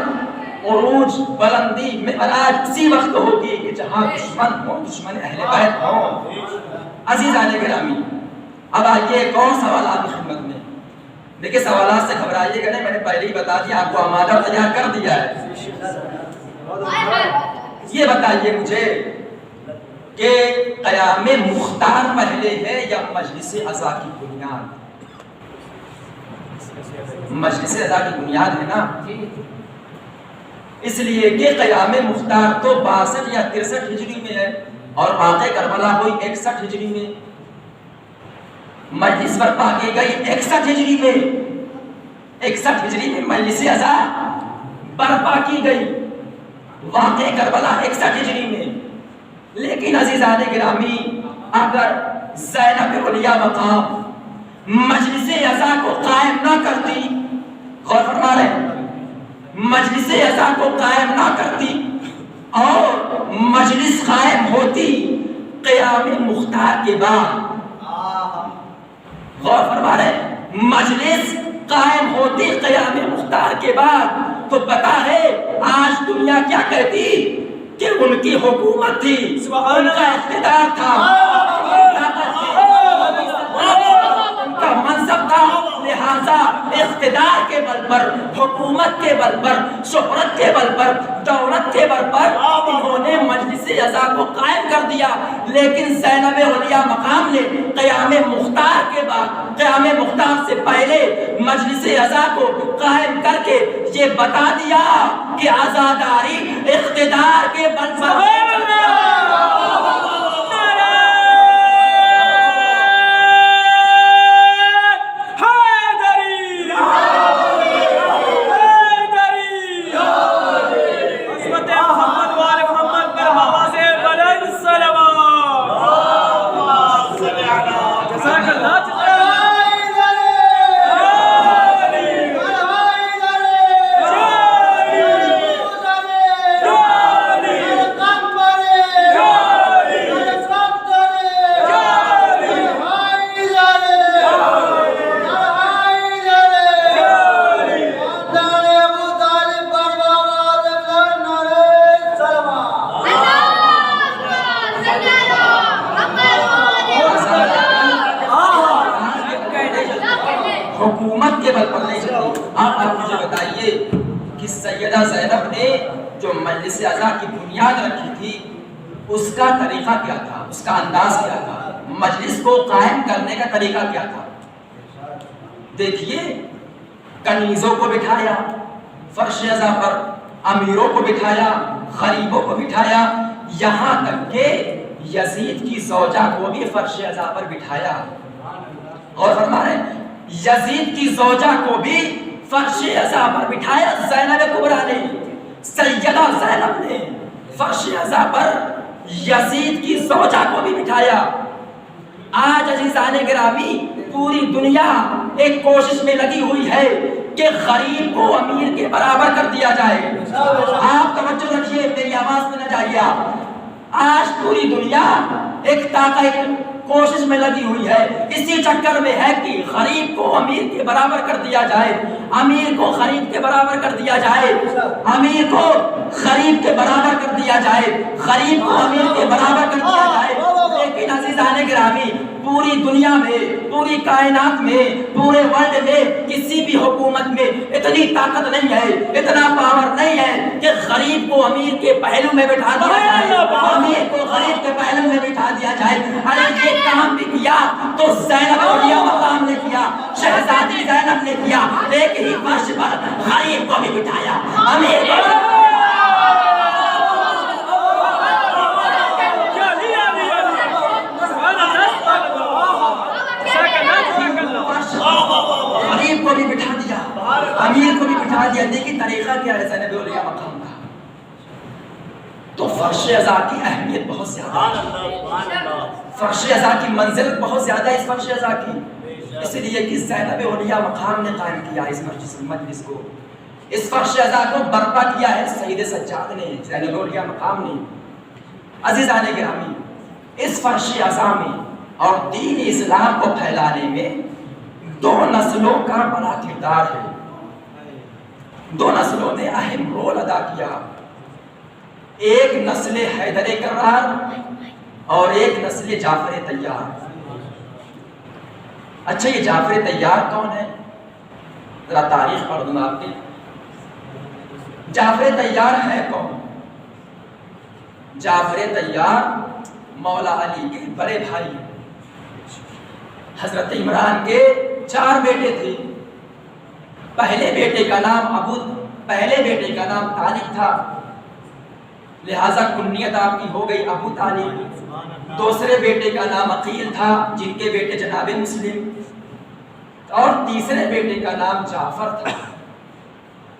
عروج بلندی معراج اسی وقت ہوگی کہ جہاں دشمن ہو، دشمن اہل بیت ہو. عزیزان گرامی، اب آئیے ایک اور سوال آپ کی خدمت میں. دیکھیے سوالات سے گھبرائیے گا نہیں، میں نے پہلے ہی بتا دیا، آپ کو آمادہ تیار کر دیا ہے. یہ بتائیے مجھے کہ قیام مختار پہلے ہے یا مجلس عزا کی بنیاد؟ مجلس عزا کی بنیاد ہے نا، اس لیے کہ قیام مختار تو 62 یا 63 ہجری میں ہے اور واقع کربلا ہوئی 61 ہجری میں. مجلس برپا کی گئی 61 ہجری میں، 61 ہجری میں مجلس عزا برپا کی گئی، واقع کربلا 61 ہجری میں. لیکن عزیزان گرامی، اگر زینب علیہ مقام مجلس عزا کو قائم نہ کرتی، غور فرما رہے ہیں، مجلس عزا کو قائم نہ کرتی اور مجلس قائم ہوتی قیام مختار کے بعد، غور فرما رہے ہیں، مجلس قائم ہوتی قیام مختار کے بعد، تو پتا ہے آج دنیا کیا کہتی کہ ان کی حکومت تھی، ان کا اقتدار تھا، ان کا منصب تھا، لہذا اقتدار کے بل پر، حکومت کے بل پر، شہرت کے بل پر، دولت کے بل پر انہوں نے مجلس عزا کو قائم کر دیا. لیکن زینب علیہ مقام نے قیام مختار کے بعد، قیام مختار سے پہلے مجلس عزا کو قائم کر کے یہ بتا دیا کہ عزاداری اقتدار کے بل پر حکومت کے بل پر نہیں چلتی. آپ مجھے بتائیے کہ سیدہ زینب نے جو مجلس عزا کی بنیاد رکھی تھی اس کا طریقہ کیا تھا، اس کا انداز کیا تھا، مجلس کو قائم کرنے کا طریقہ کیا تھا؟ دیکھیے، کنیزوں کو بٹھایا فرش عزا پر، امیروں کو بٹھایا، غریبوں کو بٹھایا، یہاں تک کہ یزید کی زوجہ کو بھی فرش عزا پر بٹھایا. اور فرما رہے ہیں یزید کی زوجہ کو بھی فرش عزا پر بٹھایا. زینب کبریٰ نے، سیدہ زینب نے فرش عزا پر یزید کی زوجہ کو بھی بٹھایا. آج عزیزان گرامی پوری دنیا ایک کوشش میں لگی ہوئی ہے کہ غریب کو امیر کے برابر کر دیا جائے. آپ توجہ رکھیے، میری آواز میں نہ جائیے آپ. آج پوری دنیا ایک کوشش میں لگی ہوئی ہے، اسی چکر میں ہے کہ غریب کو امیر کے برابر کر دیا جائے، امیر کو غریب کے برابر کر دیا جائے، امیر کو غریب کے برابر کر دیا جائے، غریب کو امیر کے برابر کر دیا جائے. لیکن عزیزان گرامی پوری دنیا میں، پوری کائنات میں، پورے ورلڈ میں کسی بھی حکومت میں اتنی طاقت نہیں ہے، اتنا پاور نہیں ہے کہ غریب کو امیر کے پہلو میں بٹھا دیا جائے، امیر کو غریب کے پہلو میں بٹھا دیا جائے. ارے یہ کام بھی کیا تو زینب علیہ مقام نے کیا، شہزادی زینب نے کیا. ایک ہی فرش پر غریب کو بھی بٹھایا، امیر کو بھی غریب کو بھی بٹھا دیا، امیر کو بھی بٹھا دیا. دیکھیں طریقہ کیا ہے زینب علیہ مقام کا. تو فرش عزا کی اہمیت بہت زیادہ ہے، فرش عزا کی منزلت بہت زیادہ ہے اس فرش عزا کی، اس لیے کہ زینب علیہ مقام نے قائم کیا اس مجلس کو، اس فرش عزا کو برپا کیا ہے سید سجاد نے، زینب علیہ مقام نے. عزیزان گرامی اس فرش عزا میں اور دین اسلام کو پھیلانے میں دو نسلوں کا بڑا کردار ہے، دو نسلوں نے اہم رول ادا کیا. ایک نسل حیدر کرار اور ایک نسل جعفر طیار. اچھا یہ جعفر طیار کون ہے؟ ذرا تاریخ پڑھ دوں آپ کی. جعفر طیار ہے کون؟ جعفر طیار مولا علی کے بڑے بھائی ہیں. حضرت عمران کے 4 بیٹے تھے. پہلے بیٹے کا نام طالب تھا، لہذا کنیت آپ کی ہو گئی ابو طالب. دوسرے بیٹے کا نام عقیل تھا، جن کے بیٹے جناب مسلم. اور تیسرے بیٹے کا نام جعفر تھا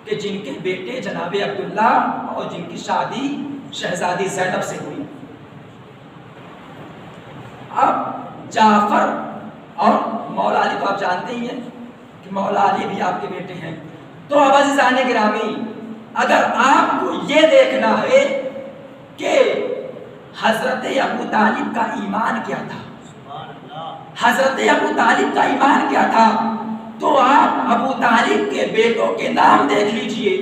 کہ جن کے بیٹے جناب عبداللہ اور جن کی شادی شہزادی زینب سے ہوئی. اب جعفر اور مولا علی تو آپ جانتے ہی ہیں کہ مولا علی بھی آپ کے بیٹے ہیں. تو اب عزیزان گرامی، اگر آپ کو یہ دیکھنا ہے کہ حضرت ابو طالب کا ایمان کیا تھا، حضرت ابو طالب کا ایمان کیا تھا، تو آپ ابو طالب کے بیٹوں کے نام دیکھ لیجئے،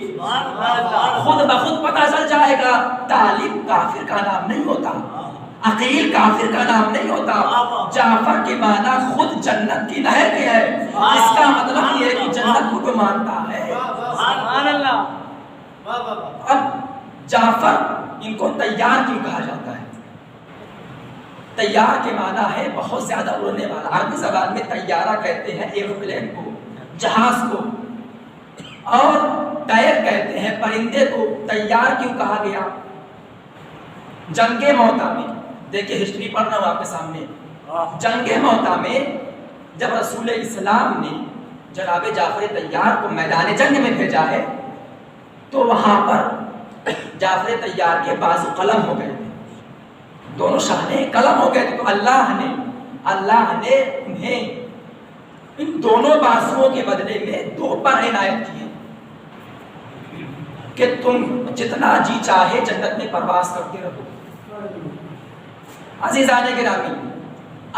خود بخود پتہ چل جائے گا. طالب کافر کا نام نہیں ہوتا، عقیل کافر کا نام نہیں ہوتا. جعفر کے معنی خود جنت کی نہر کے ہے. اس کا مطلب یہ ہے کہ جنت کو مانتا ہے. اب جعفر ان کو طیار کیوں کہا جاتا ہے؟ طیار کے معنی ہے بہت زیادہ اڑنے والا. عربی زبان میں طیارہ کہتے ہیں ایروپلین کو، جہاز کو، اور طیر کہتے ہیں پرندے کو. طیار کیوں کہا گیا؟ جنگ موتا میں دیکھیں، ہسٹری پڑھ رہا ہوں آپ کے سامنے. جنگ موتا میں جب رسول اسلام نے جناب جعفر طیار کو میدان جنگ میں بھیجا ہے تو وہاں پر جعفر طیار کے بازو قلم ہو گئے تھے، دونوں شانے قلم ہو گئے تھے. تو اللہ نے انہیں ان دونوں بازوؤں کے بدلے میں 2 پر عنایت کیے کہ تم جتنا جی چاہے جنت میں پرواز کرتے رہو. عزیزان گرامی،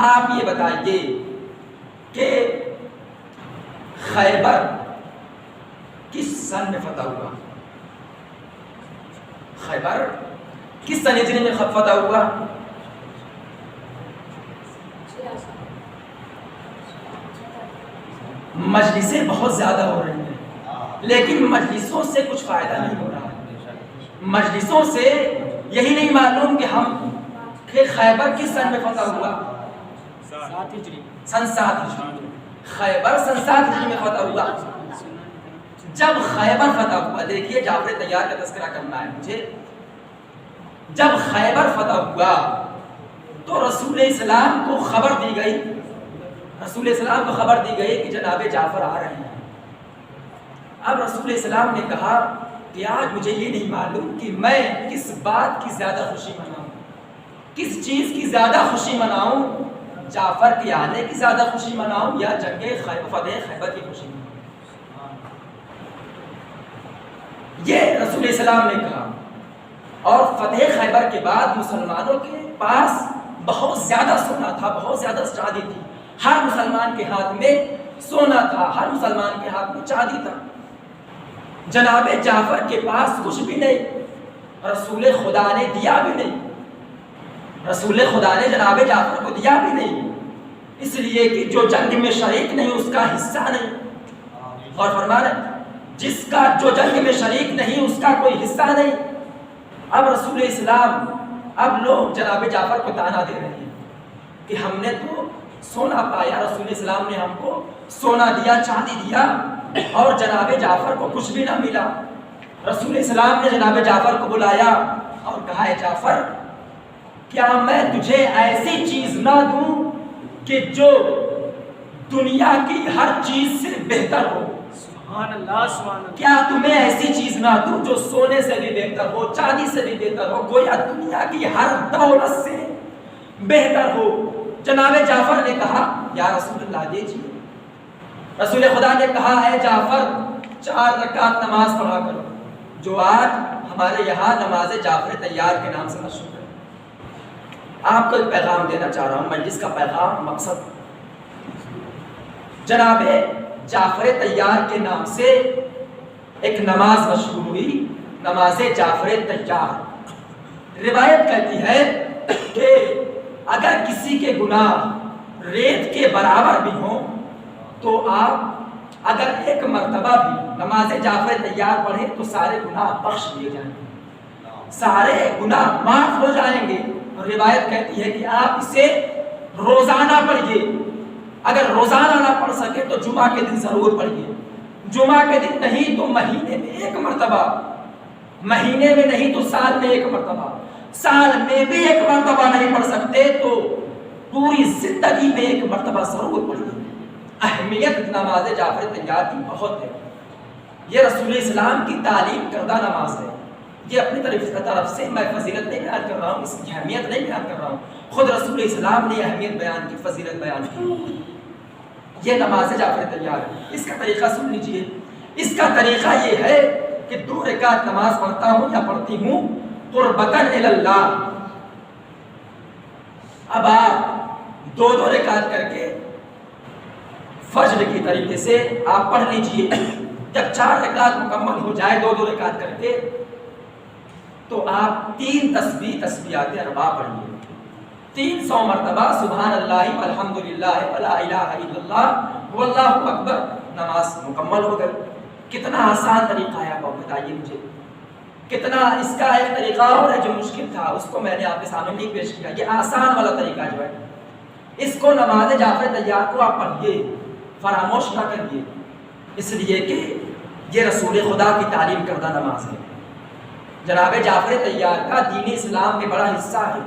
آپ یہ بتائیے کہ خیبر کس سن میں فتح ہوا؟ خیبر کس سن ہجری میں فتح ہوا؟ مجلسیں بہت زیادہ ہو رہی ہیں، لیکن مجلسوں سے کچھ فائدہ نہیں ہو رہا ہے. مجلسوں سے یہی نہیں معلوم کہ خیبر کس سن میں فتح ہوا؟ سن 7 ہجری. خیبر سن 7 ہجری میں فتح ہوا. جب خیبر فتح ہوا، دیکھیے جعفر طیار کا تذکرہ کرنا ہے مجھے. جب خیبر فتح ہوا تو رسول اسلام کو خبر دی گئی، کہ جناب جعفر آ رہے ہیں. اب رسول اسلام نے کہا کہ آج مجھے یہ نہیں معلوم کہ میں کس بات کی زیادہ خوشی مناؤں، کس چیز کی زیادہ خوشی مناؤں، جعفر کے آنے کی زیادہ خوشی مناؤں یا جنگ فتح خیبر کی خوشی مناؤں. یہ رسول اسلام نے کہا. اور فتح خیبر کے بعد مسلمانوں کے پاس بہت زیادہ سونا تھا، بہت زیادہ چاندی تھی. ہر مسلمان کے ہاتھ میں سونا تھا، ہر مسلمان کے ہاتھ میں چاندی تھا. جناب جعفر کے پاس کچھ بھی نہیں، رسول خدا نے دیا بھی نہیں. رسول خدا نے جناب جعفر کو دیا بھی نہیں، اس لیے کہ جو جنگ میں شریک نہیں اس کا حصہ نہیں. اور فرمانا جس کا جو جنگ میں شریک نہیں اس کا کوئی حصہ نہیں. اب رسول اسلام، اب لوگ جناب جعفر کو تانا دے رہے ہیں کہ ہم نے تو سونا پایا، رسول اسلام نے ہم کو سونا دیا، چاندی دیا، اور جناب جعفر کو کچھ بھی نہ ملا. رسول اسلام نے جناب جعفر کو بلایا اور کہا ہے جعفر، کیا میں تجھے ایسی چیز نہ دوں کہ جو دنیا کی ہر چیز سے بہتر ہو؟ سبحان اللہ، سبحان اللہ. کیا تمہیں ایسی چیز نہ دوں جو سونے سے بھی بہتر ہو، چاندی سے بھی بہتر ہو، گویا دنیا کی ہر دولت سے بہتر ہو؟ جناب جعفر نے کہا یا رسول اللہ دیجیے. رسول خدا نے کہا ہے جعفر 4 رکعت نماز پڑھا کرو، جو آج ہمارے یہاں نماز جعفر طیار کے نام سے مشہور ہے. آپ کو ایک پیغام دینا چاہ رہا ہوں، مجلس کا پیغام، مقصد. جناب جعفر طیار کے نام سے ایک نماز مشہور ہوئی، نماز جعفر طیار. روایت کہتی ہے کہ اگر کسی کے گناہ ریت کے برابر بھی ہوں تو آپ اگر ایک مرتبہ بھی نماز جعفر طیار پڑھیں تو سارے گناہ بخش دیے جائیں گے، سارے گناہ معاف ہو جائیں گے۔ اور روایت کہتی ہے کہ آپ اسے روزانہ پڑھیے، اگر روزانہ نہ پڑھ سکے تو جمعہ کے دن ضرور پڑھیے، جمعہ کے دن نہیں تو مہینے میں ایک مرتبہ، مہینے میں نہیں تو سال میں ایک مرتبہ، سال میں بھی ایک مرتبہ نہیں پڑھ سکتے تو پوری زندگی میں ایک مرتبہ ضرور پڑھیے۔ اہمیت نماز جعفر طیار کی بہت ہے، یہ رسول اسلام کی تعلیم کردہ نماز ہے، یہ اپنی طرف سے میں فضیلت نہیں بیان کر رہا ہوں، اس کی اہمیت نہیں بیان کر رہا ہوں، خود رسول اسلام نے اہمیت بیان کی، فضیلت بیان کی۔ یہ نماز جعفر طیار ہے، اس کا طریقہ سن لیجئے۔ اس کا طریقہ یہ ہے کہ 2 رکعت نماز پڑھتا ہوں یا پڑھتی ہوں قربتاً الی اللہ۔ اب آپ 2 رکعت کر کے فجر کی طریقے سے آپ پڑھ لیجئے۔ جب 4 رکعت مکمل ہو جائے 2 رکعت کر کے تو آپ 3 تسبیحات اربع پڑھیے، 300 مرتبہ سبحان اللہ والحمدللہ ولا الہ الا اللہ واللہ اکبر، نماز مکمل ہو گئی۔ کتنا آسان طریقہ ہے، آپ بتائیے مجھے کتنا۔ اس کا ایک طریقہ اور ہے جو مشکل تھا، اس کو میں نے آپ کے سامنے نہیں پیش کیا۔ یہ آسان والا طریقہ جو ہے، اس کو نماز جعفر طیار کو آپ پڑھیے، فراموش نہ کریے، اس لیے کہ یہ رسول خدا کی تعلیم کردہ نماز ہے۔ جناب جعفر طیار کا دین اسلام میں بڑا حصہ ہے،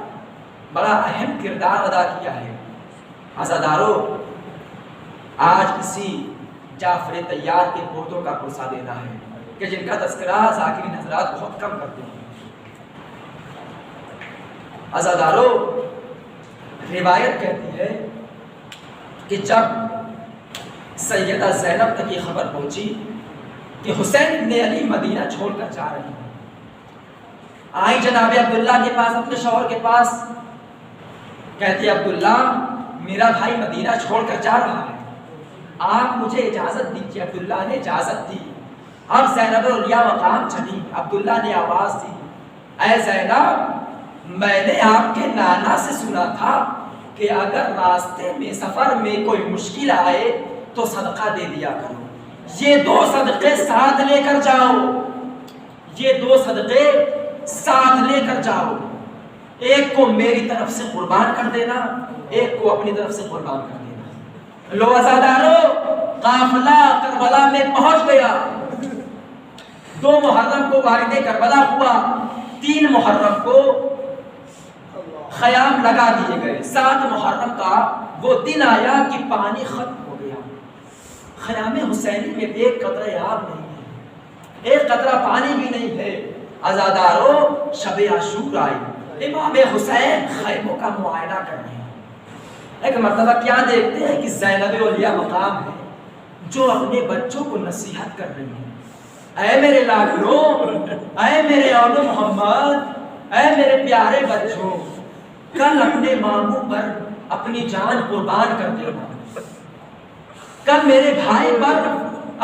بڑا اہم کردار ادا کیا ہے۔ عزادارو، آج کسی جعفر طیار کے پودوں کا پرسہ دینا ہے کہ جن کا تذکرہ ذاکرین حضرات بہت کم کرتے ہیں۔ عزادارو، روایت کہتی ہے کہ جب سیدہ زینب تک یہ خبر پہنچی کہ حسین ابن علی مدینہ چھوڑ کر جا رہے ہیں، آئی جناب عبداللہ کے پاس، اپنے شوہر کے پاس، کہتے عبداللہ میرا بھائی مدینہ چھوڑ کر جا رہا ہے، آپ مجھے اجازت دیجیے۔ عبداللہ نے اجازت دی۔ اب زینب اولیاء مقام چلی، عبداللہ نے آواز دی، اے زینب، میں نے آپ کے نانا سے سنا تھا کہ اگر راستے میں سفر میں کوئی مشکل آئے تو صدقہ دے دیا کرو، یہ 2 صدقے ساتھ لے کر جاؤ، یہ 2 صدقے ساتھ لے کر جاؤ، ایک کو میری طرف سے قربان کر دینا، ایک کو اپنی طرف سے قربان کر دینا۔ لو عزادارو، قافلہ کربلا میں پہنچ گیا۔ 2 محرم کو وارد کربلا ہوا، 3 محرم کو خیام لگا دیے گئے، 7 محرم کا وہ دن آیا کہ پانی ختم ہو گیا، خیام حسینی میں ایک قطرہ آب نہیں ہے، ایک قطرہ پانی بھی نہیں ہے۔ عزادارو، شب عاشور آئی، امام حسین خیموں کا معائنہ کر رہے ہیں۔ ایک مرتبہ کیا دیکھتے ہیں کہ زینب اولیاء مقام ہے جو اپنے بچوں کو نصیحت کر رہی ہیں، اے میرے لاڈلو، اے میرے اولو محمد، اے میرے پیارے بچوں، کل اپنے ماموں پر اپنی جان قربان کر دینا، کل میرے بھائی پر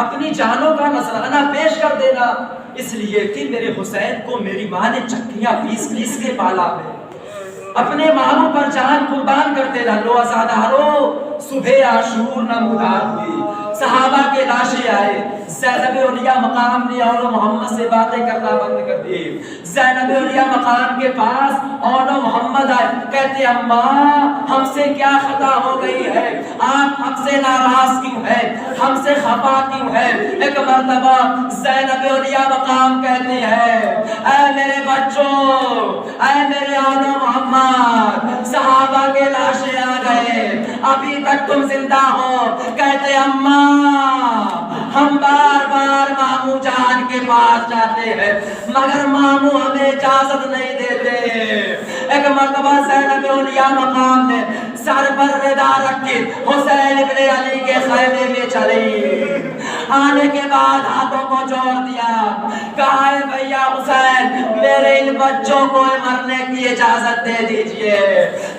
اپنی جانوں کا نذرانہ پیش کر دینا، اس لیے کہ میرے حسین کو میری ماں نے چکیاں پیس پیس کے پالا ہے، اپنے ماموں پر جان قربان کر دینا۔ لو عزادارو، صبح عاشور نمودار ہوئی، صحابہ کے لاشیں آئے، زینب اولیاء مقام نے اولو محمد سے باتیں کرنا بند کر دی۔ زینب اولیاء مقام کے پاس اولو محمد آئے، کہتے اماں ہم سے کیا خطا ہو گئی ہے، آپ ہم سے ناراض کیوں ہیں، ہم سے خفا کیوں ہیں؟ ایک مرتبہ زینب اولیاء مقام کہتے ہیں، اے میرے بچوں، اے میرے اولو محمد، صحابہ کے لاشیں آ گئے، ابھی تک تم زندہ ہو۔ کہتے اماں ہم بار بار ماموں جان کے پاس جاتے ہیں مگر ماموں ہمیں اجازت نہیں دیتے۔ ایک مرتبہ زینب اولیاء مقام نے سر پر ردا رکھی حسین ابن علی کے خیمے میں چلی، آنے کے بعد ہاتھوں کو جوڑ دیا، کہا ہے بھیا حسین میرے ان بچوں کو مرنے کی اجازت دے دیجئے۔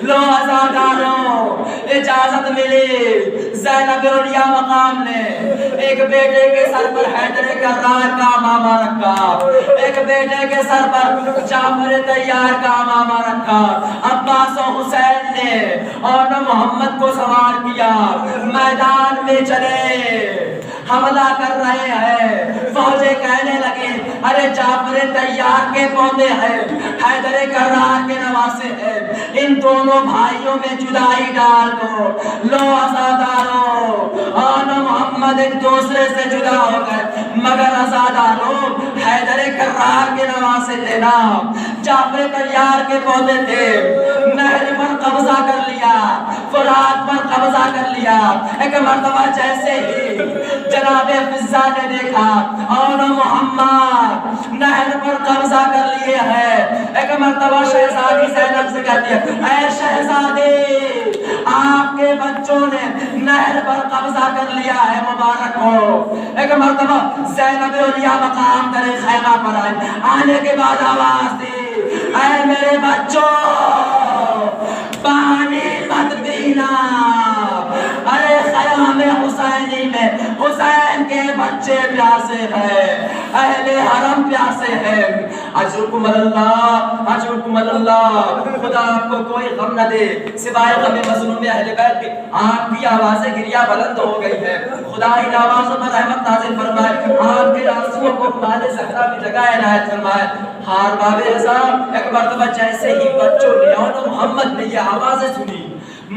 لو عزاداروں، اجازت ملی۔ زینب اولیاء مقام نے ایک بیٹے کے سر پر حیدر کرار کا امامہ رکھا، ایک بیٹے کے سر پر جعفر طیار کا امامہ رکھا، عباس و حسین نے اور محمد کو سوار کیا، میدان میں چلے، حملہ کر رہے ہیں۔ فوجیں کہنے لگے ارے جعفر طیار کے پودے ہیں، حیدر کرار کے نواسے ہیں، ان دونوں بھائیوں میں جدائی ڈال دو۔ لو عزادارو اور محمد ایک دوسرے سے جدا ہو گئے، مگر عزادارو حیدر کرار کے نواسے تھے نا، جعفر طیار کے پودے تھے۔ نہر پر قبضہ کر لیا، فرات پر قبضہ کر لیا۔ ایک مرتبہ جیسے ہی جناب فضہ نے دیکھا اور محمد نہر پر قبضہ کر لیے ہے، ایک مرتبہ شہزادی زینب سے کہتی ہے اے شہزادی آپ کے بچوں نے نہر پر قبضہ کر لیا ہے، مبارک ہو۔ ایک مرتبہ زینب علیہ مقام در خیمہ پر آئے، آنے کے بعد آواز دی اے میرے بچوں پانی مت پینا، ارے خیام حسینی میں حسین کے بچے پیاسے ہیں، اہل حرم پیاسے ہیں۔ اجرکم اللہ، اجرکم اللہ۔ خدا آپ کو کوئی غم نہ دے سوائے غم مظلوم اہل بیت کے۔ آپ کی آوازیں گریا بلند ہو گئی ہے، خدا ان آوازوں پر رحمت نازل فرمائے، آپ کے آنسوؤں کو مال زہرا کی جگہ عنایت فرمائے۔ ہار باب اعظم ایک مرتبہ جیسے ہی بچوں نے اور محمد نے یہ آوازیں سنی،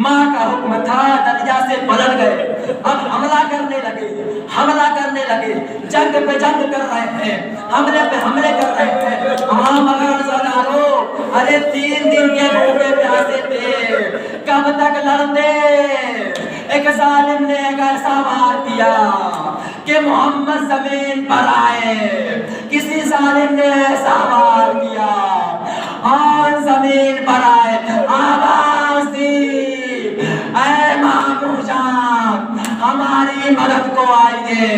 ماں کا حکم تھا، دریا سے پلٹ گئے، اب حملہ کرنے لگے، حملہ کرنے لگے، جنگ پہ جنگ کر رہے ہیں، حملے پہ حملے کر رہے ہیں۔ ہاں مگر زدارو ارے 3 دن کے بھوکے پیاسے تھے، کب تک لڑتے؟ ایک ظالم نے ایک ایسا وار کیا کہ محمد زمین پر آئے، کسی ظالم نے ایسا وار کیا اور زمین پر آئے، آواز دی اے مامو جان ہماری مدد کو آئیے،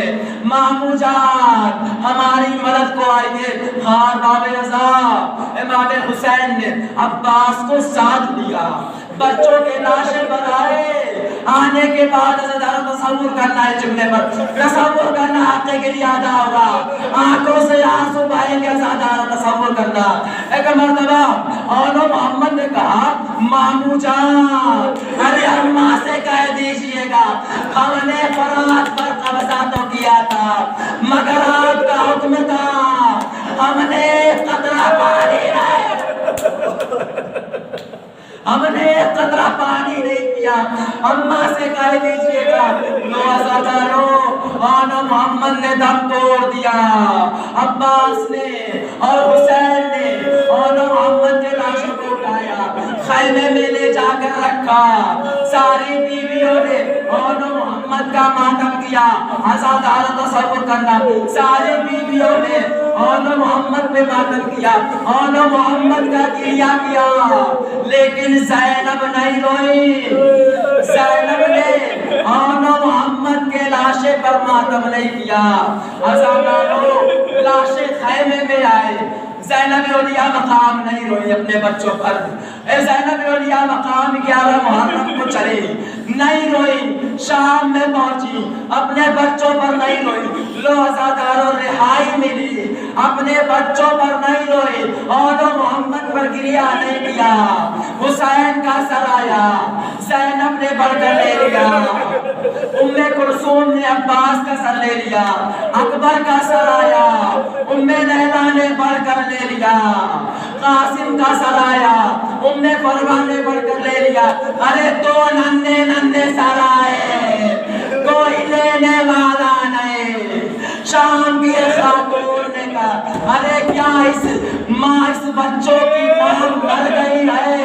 مامو جان ہماری مدد کو آئیے۔ ہاں باب رضا امام حسین نے عباس کو ساتھ لیا، بچوں کے لاشیں پر آئے، آنے کے بعد ذرا تصور کرنا ہے، جملے پر تصور کرنا آپ کے لیے ادا ہوگا، آنکھوں سے آنسو بہائیں گے، ذرا تصور کرنا۔ ایک مرتبہ اور محمد نے کہا مامو جان ارے اماں سے کہہ دیجئے گا ہم نے فرات پر قبضہ تو کیا تھا، مگر آپ کا حکم تھا ہم نے قطرہ پانی ہم نے قطرہ پانی نہیں پیا، اماں سے کہہ دیجئے گا۔ لو عزادارو آن محمد نے دم توڑ دیا، عباس نے اور حسین نے اور محمد کے لاشوں کو اٹھایا، خیمے میں لے جا کر رکھا، ساری بیویوں نے اور محمد کا ماتم کیا۔ عزادارو تصور کرنا، ساری بیویوں نے اور محمد پہ ماتم کیا اور محمد کا گریہ کیا، لیکن زینب نہیں روئی، زینب نے اور محمد کے لاشے پر ماتم نہیں کیا۔ عزادارو لاشیں خیمے میں آئے، زینب علیہ مقام نہیں روئی اپنے بچوں پر، زینب علیہ مقام 11 محرم کو چلی، نہیں روئی، شام میں پہنچی، اپنے بچوں پر نہیں روئی۔ لو عزادارو رہائی ملی، اپنے بچوں پر نہیں روئی اور محمد پر گریہ نہیں کیا۔ حسین کا سر آیا، زینب نے بڑھ کر لے لیا، ام کلثوم نے عباس کا سر لے لیا، اکبر کا سر آیا، ام لیلا نے بڑھ کر لے لیا، قاسم کا سر آیا، ام فروا نے بڑھ کر لے لیا۔ ارے 2 ننھے ننھے سر آئے، کوئی لینے والا نہیں۔ شام کی خاتون نے کہا ارے کیا اس ماں اس بچوں کی ماں مر گئی ہے؟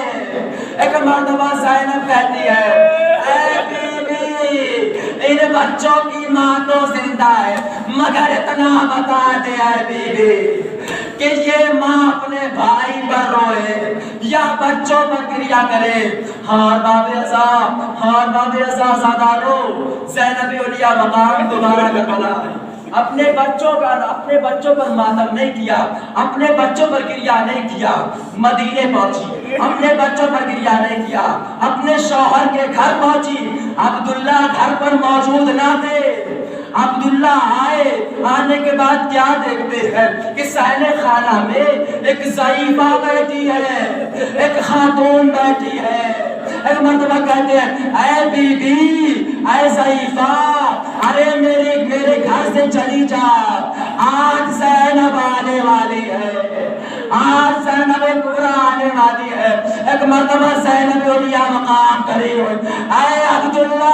ایک مرتبہ زینب کہتی ہے اے بی بی ان بچوں کی ماں تو زندہ ہے، مگر اتنا بتا دے اے بی بی کہ یہ ماں اپنے بھائی پر روئے یا بچوں پر گریہ کرے۔ ہاں باب رضا، ہاں باب رضا زادارو زینب علیہ مقام دوبارہ کربلا ہے، اپنے بچوں پر ماتم نہیں کیا، اپنے بچوں پر گریہ نہیں کیا، مدینے پہنچی، اپنے بچوں پر گریہ نہیں کیا، اپنے شوہر کے گھر پہنچی، عبداللہ گھر پر موجود نہ تھے، عبداللہ آئے آنے کے بعد کیا دیکھتے ہیں کہ صحن خانہ میں ایک ضعیفہ بیٹھی ہے، ایک خاتون بیٹھی ہے۔ ایک مرتبہ کہتے ہیں اے بی بی، اے ضعیفہ، ارے میرے گھر سے چلی جا، آج زینب آنے والی ہے، آج زینب کبریٰ آنے والی ہے۔ ایک مرتبہ زینب اولیاء مقام کری ہوئی، اے عبداللہ،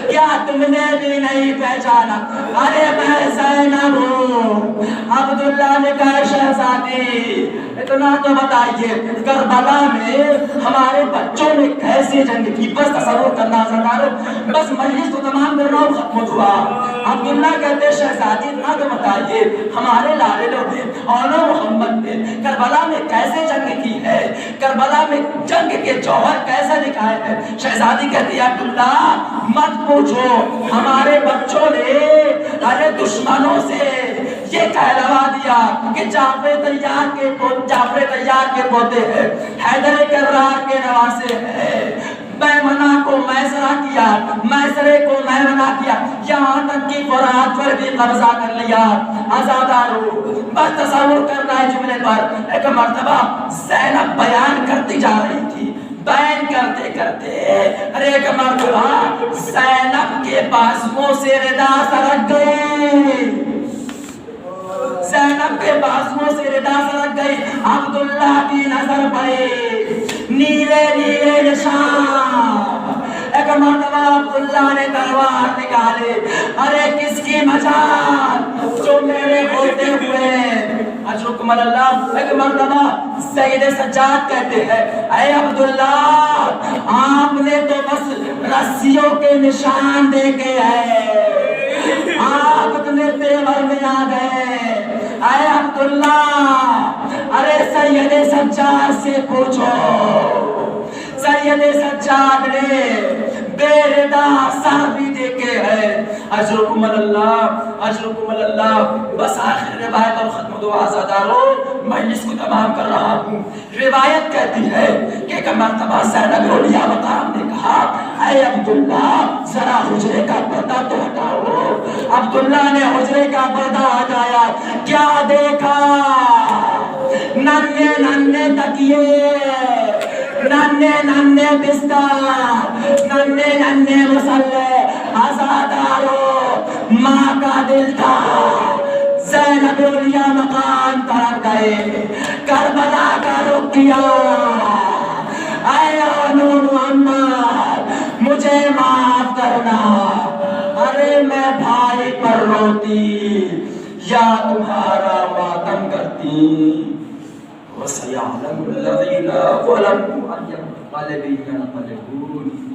کیا تم نے بھی نہیں پہچانا؟ ارے میں زینب ہوں۔ عبداللہ نے کہا شہزادی اتنا تو بتائیے کربلا میں ہمارے بچوں نے کیسے جنگ کی؟ بس تصور کرنا سرکار، بس مجلس تو تمام کر رہا ہوں، ختم ہوا۔ عبداللہ کہتے شہزادی اتنا تو بتائیے ہمارے لاڈلوں نے، اولو محمد نے کربلا میں کیسے جنگ کی ہے، کربلا میں جنگ کے جوہر کیسے دکھائے ہیں؟ شہزادی کہتی ہے عبداللہ مت پوچھو، ہمارے بچوں نے ارے دشمنوں سے یہ کہلوا دیا کہ جعفر طیار کے پوتے ہیں، حیدر کرار کے نواسے ہیں، میمنہ کو میسرہ کیا، میسرے کو میمنہ کیا، یہاں تک کہ فرات پر بھی قبضہ کر لیا، آزادارو۔ بس تصور کرنا ہے جملے پر۔ ایک مرتبہ زینب بیان کرتی جا رہی تھی، بیان کرتے کرتے ارے ایک مرتبہ زینب کے بازوؤں سے ردا سرک گئی، زینب کے بازوؤں سے ردا سرک گئی۔ عبداللہ کی نظر پڑی، نیلے نیلے نشان۔ ایک مرتبہ عبداللہ نے تلوار نکالے، ارے کس کی مجال جو میرے ہوتے ہوئے اجرکم اللہ۔ ایک مرتبہ سید سجاد کہتے ہیں اے عبداللہ آپ نے تو بس رسیوں کے نشان دیکھے ہیں، آپ اتنے تیور میں آ گئے۔ اے عبداللہ ارے سید سجاد سے پوچھو، سید سجاد نے بے ردا سر بھی دیکھے ہیں۔ اجرکم اللہ، اجرکم اللہ۔ بس آخر روایت اور ختم دعا آزادارو، مجلس کو تمام کر رہا ہوں۔ روایت کہتی ہے کہ ایک مرتبہ زینب اولیاء مقام نے کہا اے عبداللہ ذرا حجرے کا پردہ تو ہٹاؤ۔ عبداللہ نے حجرے کا پردہ ہٹایا، کیا دیکھا؟ ننھے ننھے تکیے، ننھے ننھے بستر، ننھے ننھے مسلح۔ آزادارو ماں کا دل تھا، زینب اولیاء مقام طرف گئے، کربلا کا رخ کیا۔ اے اولو محمد مجھے معاف کرنا، ارے میں بھائی پر روتی یا تمہارا ماتم کرتی۔ وَسَيَعْلَمُ الَّذِينَ ظَلَمُوا أَيَّ مُنقَلِبٍ يَنقَلِبُونَ۔